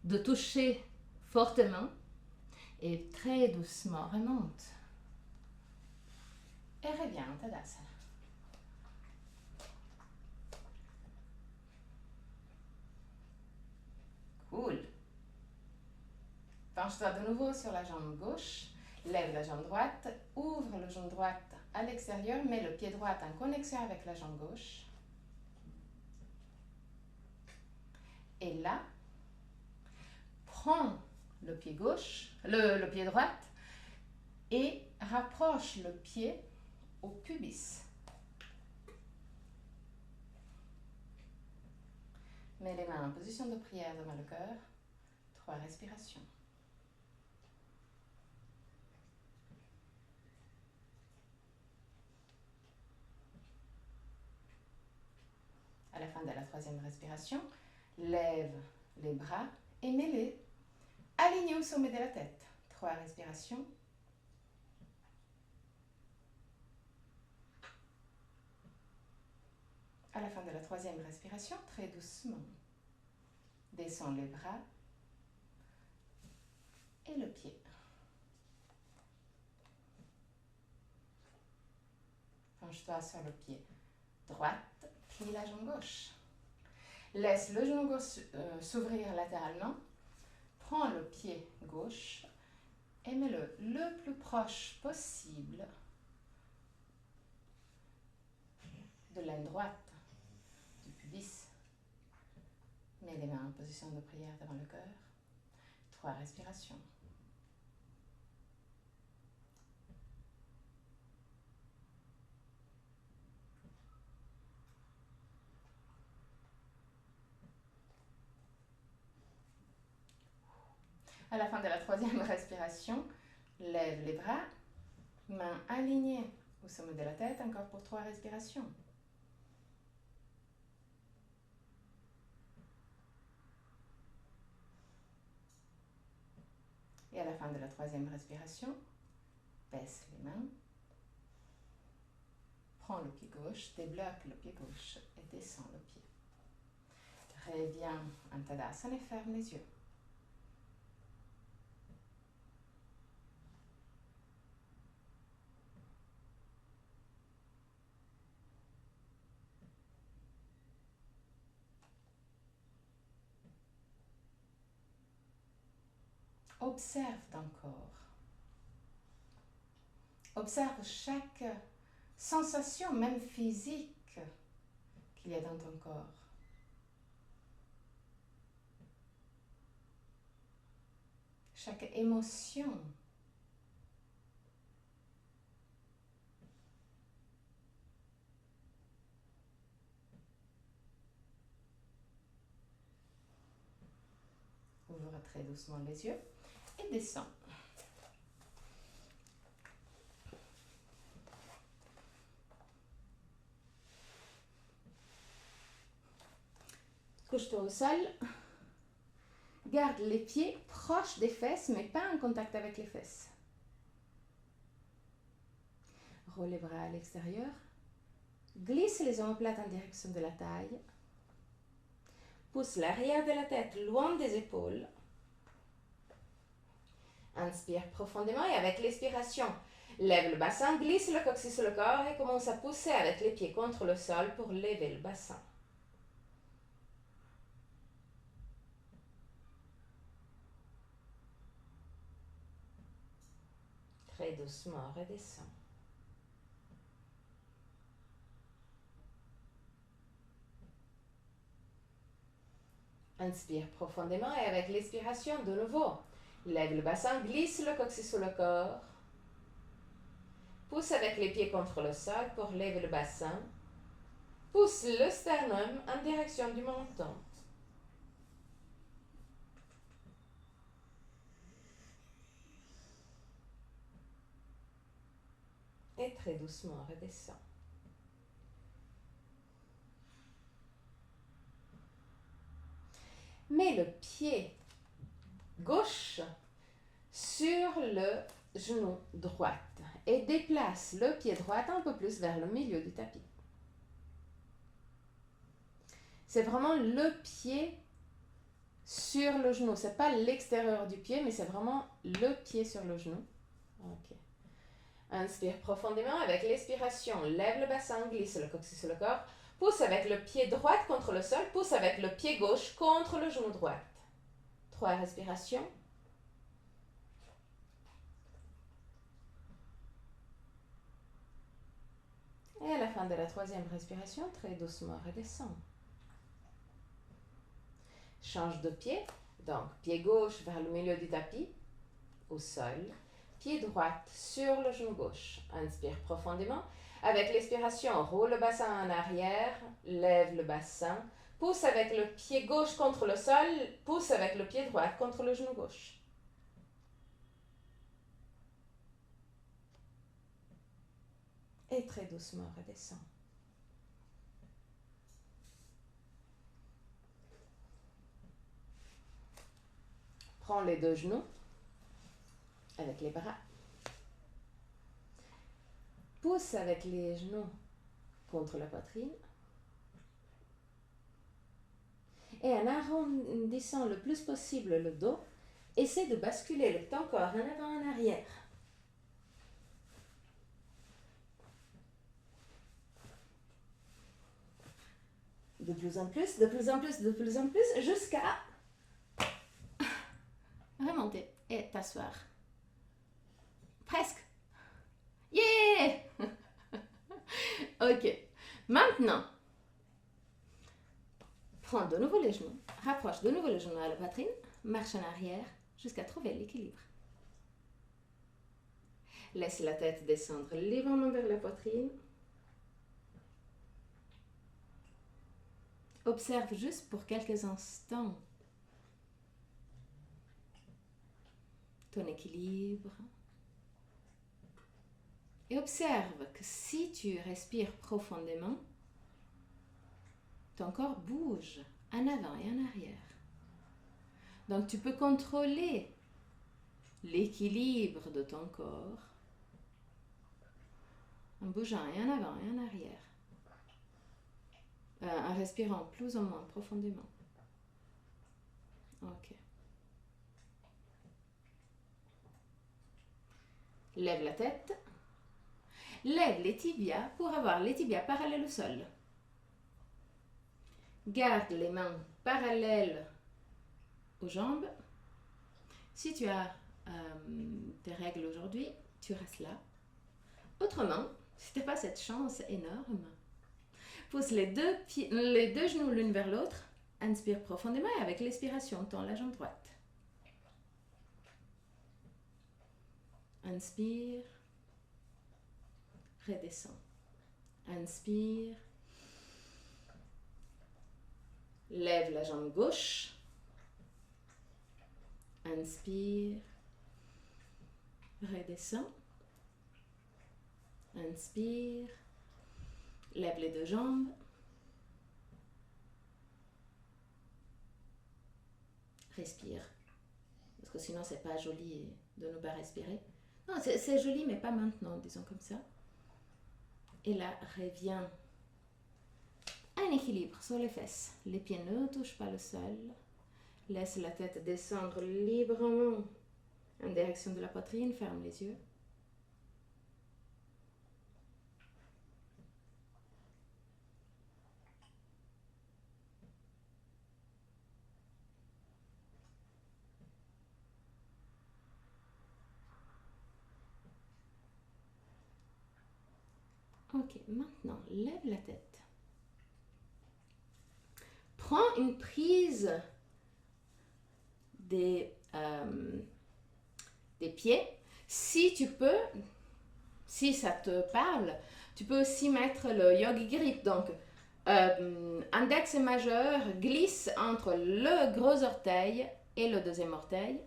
de toucher fortement. Et très doucement, remonte. Et reviens en Tadasana. Cool. Penche-toi de nouveau sur la jambe gauche. Lève la jambe droite. Ouvre la jambe droite à l'extérieur. Mets le pied droit en connexion avec la jambe gauche. Et là, prends le pied gauche, le pied droit et rapproche le pied au pubis. Mets les mains en position de prière devant le cœur. 3 respirations. À la fin de la 3e respiration, lève les bras et mets-les alignés au sommet de la tête. 3 respirations. À la fin de la 3e respiration, très doucement, descends les bras et le pied. Penche-toi sur le pied droit, plie la jambe gauche. Laisse le genou gauche s'ouvrir latéralement. Prends le pied gauche et mets-le le plus proche possible de l'aine droite du pubis. Mets les mains en position de prière devant le cœur. 3 respirations. À la fin de la 3e respiration, lève les bras, mains alignées au sommet de la tête, encore pour 3 respirations. Et à la fin de la 3e respiration, baisse les mains, prends le pied gauche, débloque le pied gauche et descends le pied. Reviens en Tadasana et ferme les yeux. Observe ton corps. Observe chaque sensation, même physique, qu'il y a dans ton corps. Chaque émotion. Ouvre très doucement les yeux et descends. Couche-toi au sol. Garde les pieds proches des fesses, mais pas en contact avec les fesses. Roule les bras à l'extérieur. Glisse les omoplates en direction de la taille. Pousse l'arrière de la tête loin des épaules. Inspire profondément et avec l'expiration, lève le bassin, glisse le coccyx sur le corps et commence à pousser avec les pieds contre le sol pour lever le bassin. Très doucement, redescends. Inspire profondément et avec l'expiration, de nouveau, lève le bassin, glisse le coccyx sur le corps. Pousse avec les pieds contre le sol pour lever le bassin. Pousse le sternum en direction du menton. Et très doucement, redescends. Mets le pied gauche sur le genou droit et déplace le pied droit un peu plus vers le milieu du tapis. C'est vraiment le pied sur le genou. C'est pas l'extérieur du pied, mais c'est vraiment le pied sur le genou. Ok. Inspire profondément avec l'expiration. Lève le bassin, glisse le coccyx sur le corps. Pousse avec le pied droit contre le sol. Pousse avec le pied gauche contre le genou droit. 3 respirations. Et à la fin de la 3e respiration, très doucement, redescends. Change de pied. Donc, pied gauche vers le milieu du tapis, au sol. Pied droit sur le genou gauche. Inspire profondément. Avec l'expiration, roule le bassin en arrière, lève le bassin. Pousse avec le pied gauche contre le sol. Pousse avec le pied droit contre le genou gauche. Et très doucement, redescends. Prends les 2 genoux avec les bras. Pousse avec les genoux contre la poitrine. Et en arrondissant le plus possible le dos, essaie de basculer ton corps en avant et en arrière. De plus en plus, de plus en plus, de plus en plus, jusqu'à remonter et t'asseoir. Presque. Yeah! Ok. Maintenant, prends de nouveau les genoux, rapproche de nouveau les genoux à la poitrine, marche en arrière jusqu'à trouver l'équilibre. Laisse la tête descendre librement vers la poitrine. Observe juste pour quelques instants ton équilibre. Et observe que si tu respires profondément, ton corps bouge en avant et en arrière. Donc tu peux contrôler l'équilibre de ton corps en bougeant et en avant et en arrière. En respirant plus ou moins profondément. Ok. Lève la tête. Lève les tibias pour avoir les tibias parallèles au sol. Garde les mains parallèles aux jambes. Si tu as tes règles aujourd'hui, tu restes là. Autrement, si tu n'as pas cette chance énorme, pousse les deux genoux l'une vers l'autre. Inspire profondément et avec l'expiration, tends la jambe droite. Inspire. Redescends. Inspire. Lève la jambe gauche. Inspire. Redescends. Inspire. Lève les 2 jambes. Respire. Parce que sinon, c'est pas joli de ne pas respirer. Non, c'est joli, mais pas maintenant, disons comme ça. Et là, reviens. Un équilibre sur les fesses. Les pieds ne touchent pas le sol. Laisse la tête descendre librement en direction de la poitrine. Ferme les yeux. Ok, maintenant, lève la tête. Prends une prise des pieds. Si tu peux, si ça te parle, tu peux aussi mettre le yogi grip. Donc, index et majeur glisse entre le gros orteil et le 2e orteil.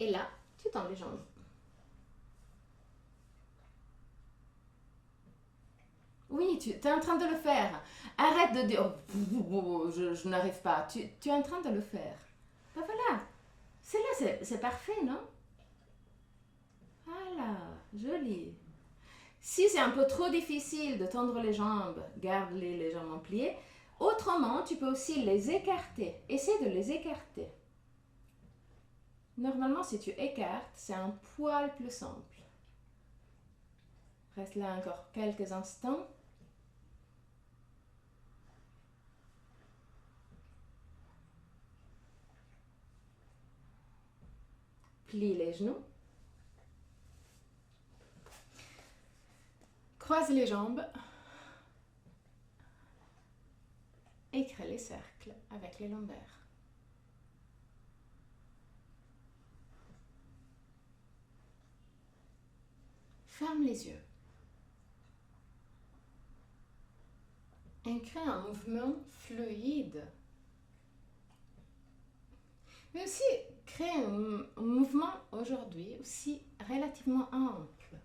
Et là, tu tends les jambes. Oui, tu es en train de le faire. Arrête de dire oh, je n'arrive pas. Tu es en train de le faire. Ben voilà. C'est là, c'est parfait, non? Voilà, joli. Si c'est un peu trop difficile de tendre les jambes, garde les jambes pliées. Autrement, tu peux aussi les écarter. Essaie de les écarter. Normalement, si tu écartes, c'est un poil plus simple. Reste là encore quelques instants. Plie les genoux. Croise les jambes. Et crée les cercles avec les lombaires. Ferme les yeux. Et crée un mouvement fluide. Mais aussi crée un mouvement aujourd'hui aussi relativement ample.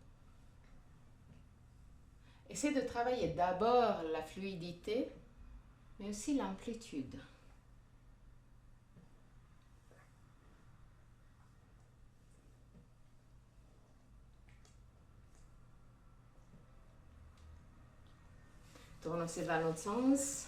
Essaie de travailler d'abord la fluidité, mais aussi l'amplitude. Tourne aussi dans l'autre sens.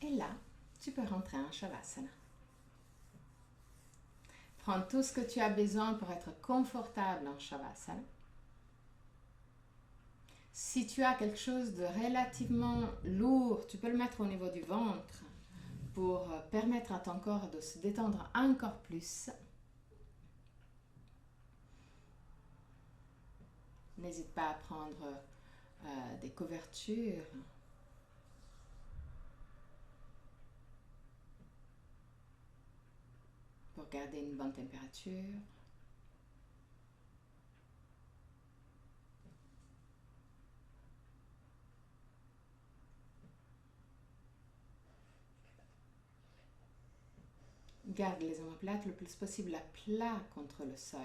Et là, tu peux rentrer en Shavasana. Prends tout ce que tu as besoin pour être confortable en Shavasana. Si tu as quelque chose de relativement lourd, tu peux le mettre au niveau du ventre pour permettre à ton corps de se détendre encore plus. N'hésite pas à prendre des couvertures. Pour garder une bonne température. Garde les omoplates le plus possible à plat contre le sol.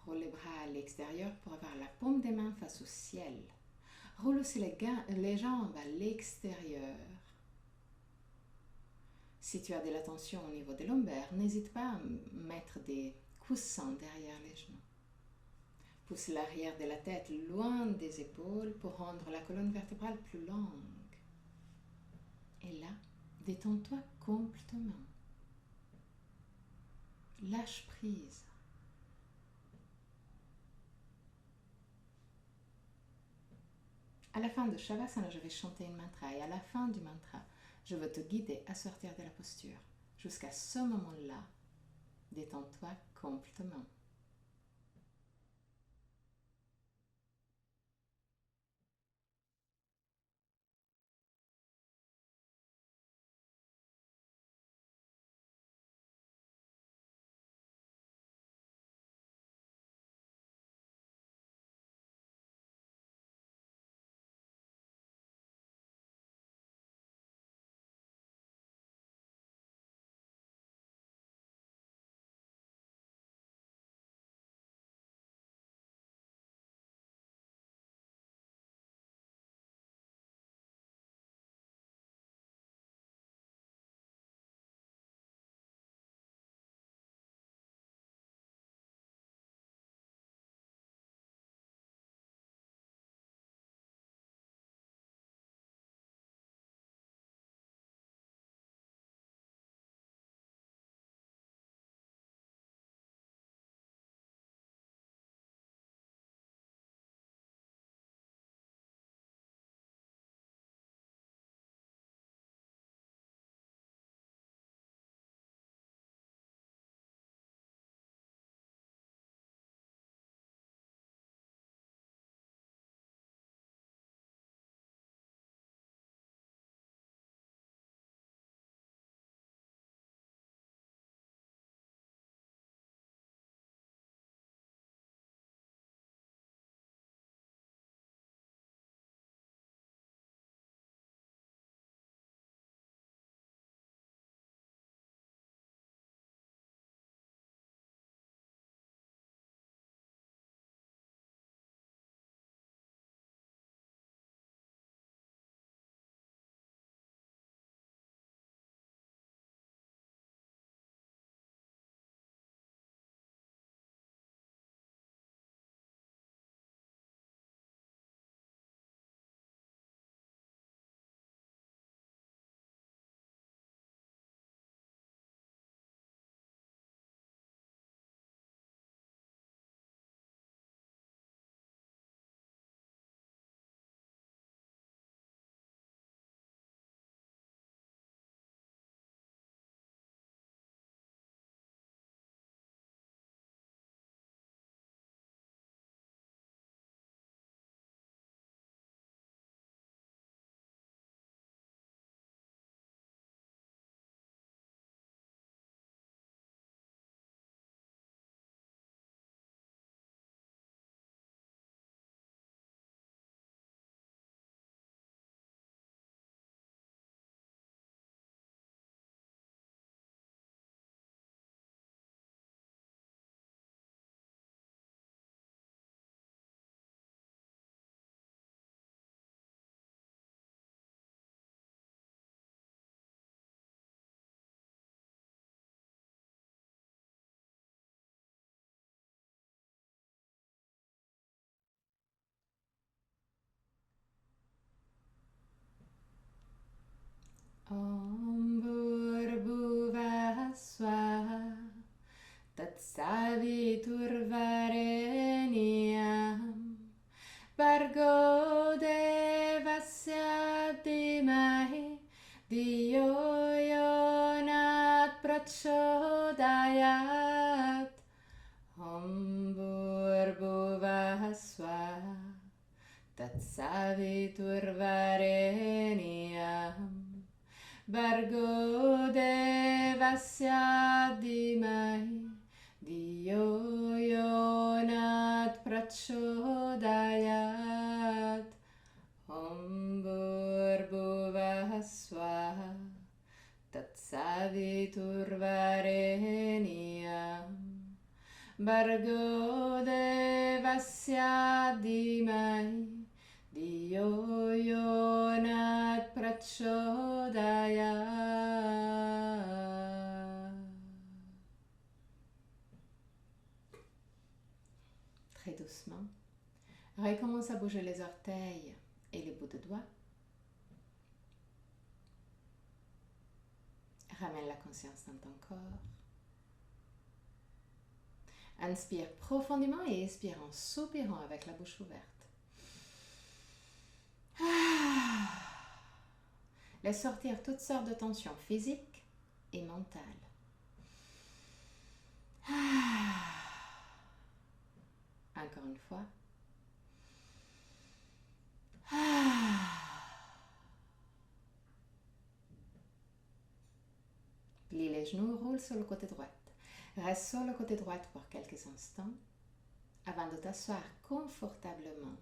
Roule les bras à l'extérieur pour avoir la paume des mains face au ciel. Roule aussi les jambes à l'extérieur. Si tu as de la tension au niveau des lombaires, n'hésite pas à mettre des coussins derrière les genoux. Pousse l'arrière de la tête loin des épaules pour rendre la colonne vertébrale plus longue. Et là, détends-toi complètement. Lâche prise. À la fin de Shavasana, je vais chanter un mantra et à la fin du mantra, je veux te guider à sortir de la posture. Jusqu'à ce moment-là, détends-toi complètement. धियो यो न प्रचोदयात् ॐ भूर्भुवः स्वः तत्सवितुर्वरेण्यं भर्गो देवस्य धीमहि धियो यो न प्रचोदयात् ॐ भूर्भुवः स्वः तत्सवितुर्वरेण्यं भर्गो देवस्य धीमहि धियो यो न प्रचोदयात्. Très doucement, recommence à bouger les orteils et les bouts de doigts. Ramène la conscience dans ton corps. Inspire profondément et expire en soupirant avec la bouche ouverte. Laisse sortir toutes sortes de tensions physiques et mentales. Encore une fois. Plie les genoux, roule sur le côté droit. Reste sur le côté droit pour quelques instants avant de t'asseoir confortablement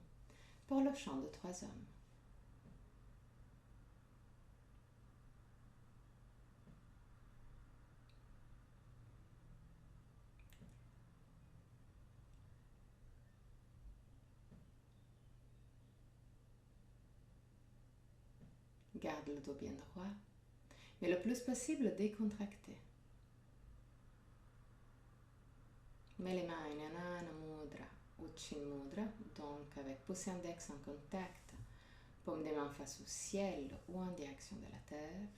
pour le chant de 3 hommes. Garde le dos bien droit, mais le plus possible décontracté. Mets les mains en Anana Mudra ou Chin Mudra, donc avec pouce index en contact, paume des mains face au ciel ou en direction de la terre.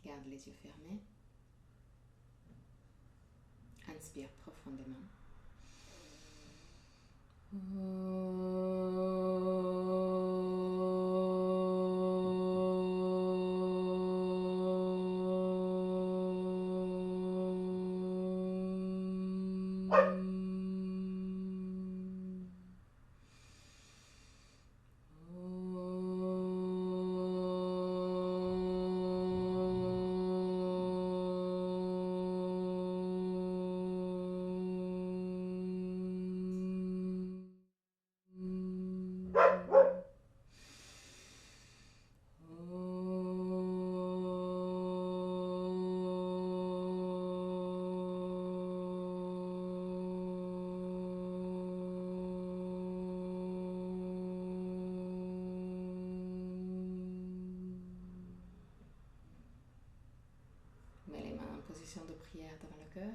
Garde les yeux fermés. Inspire profondément. Mets les mains en position de prière devant le cœur.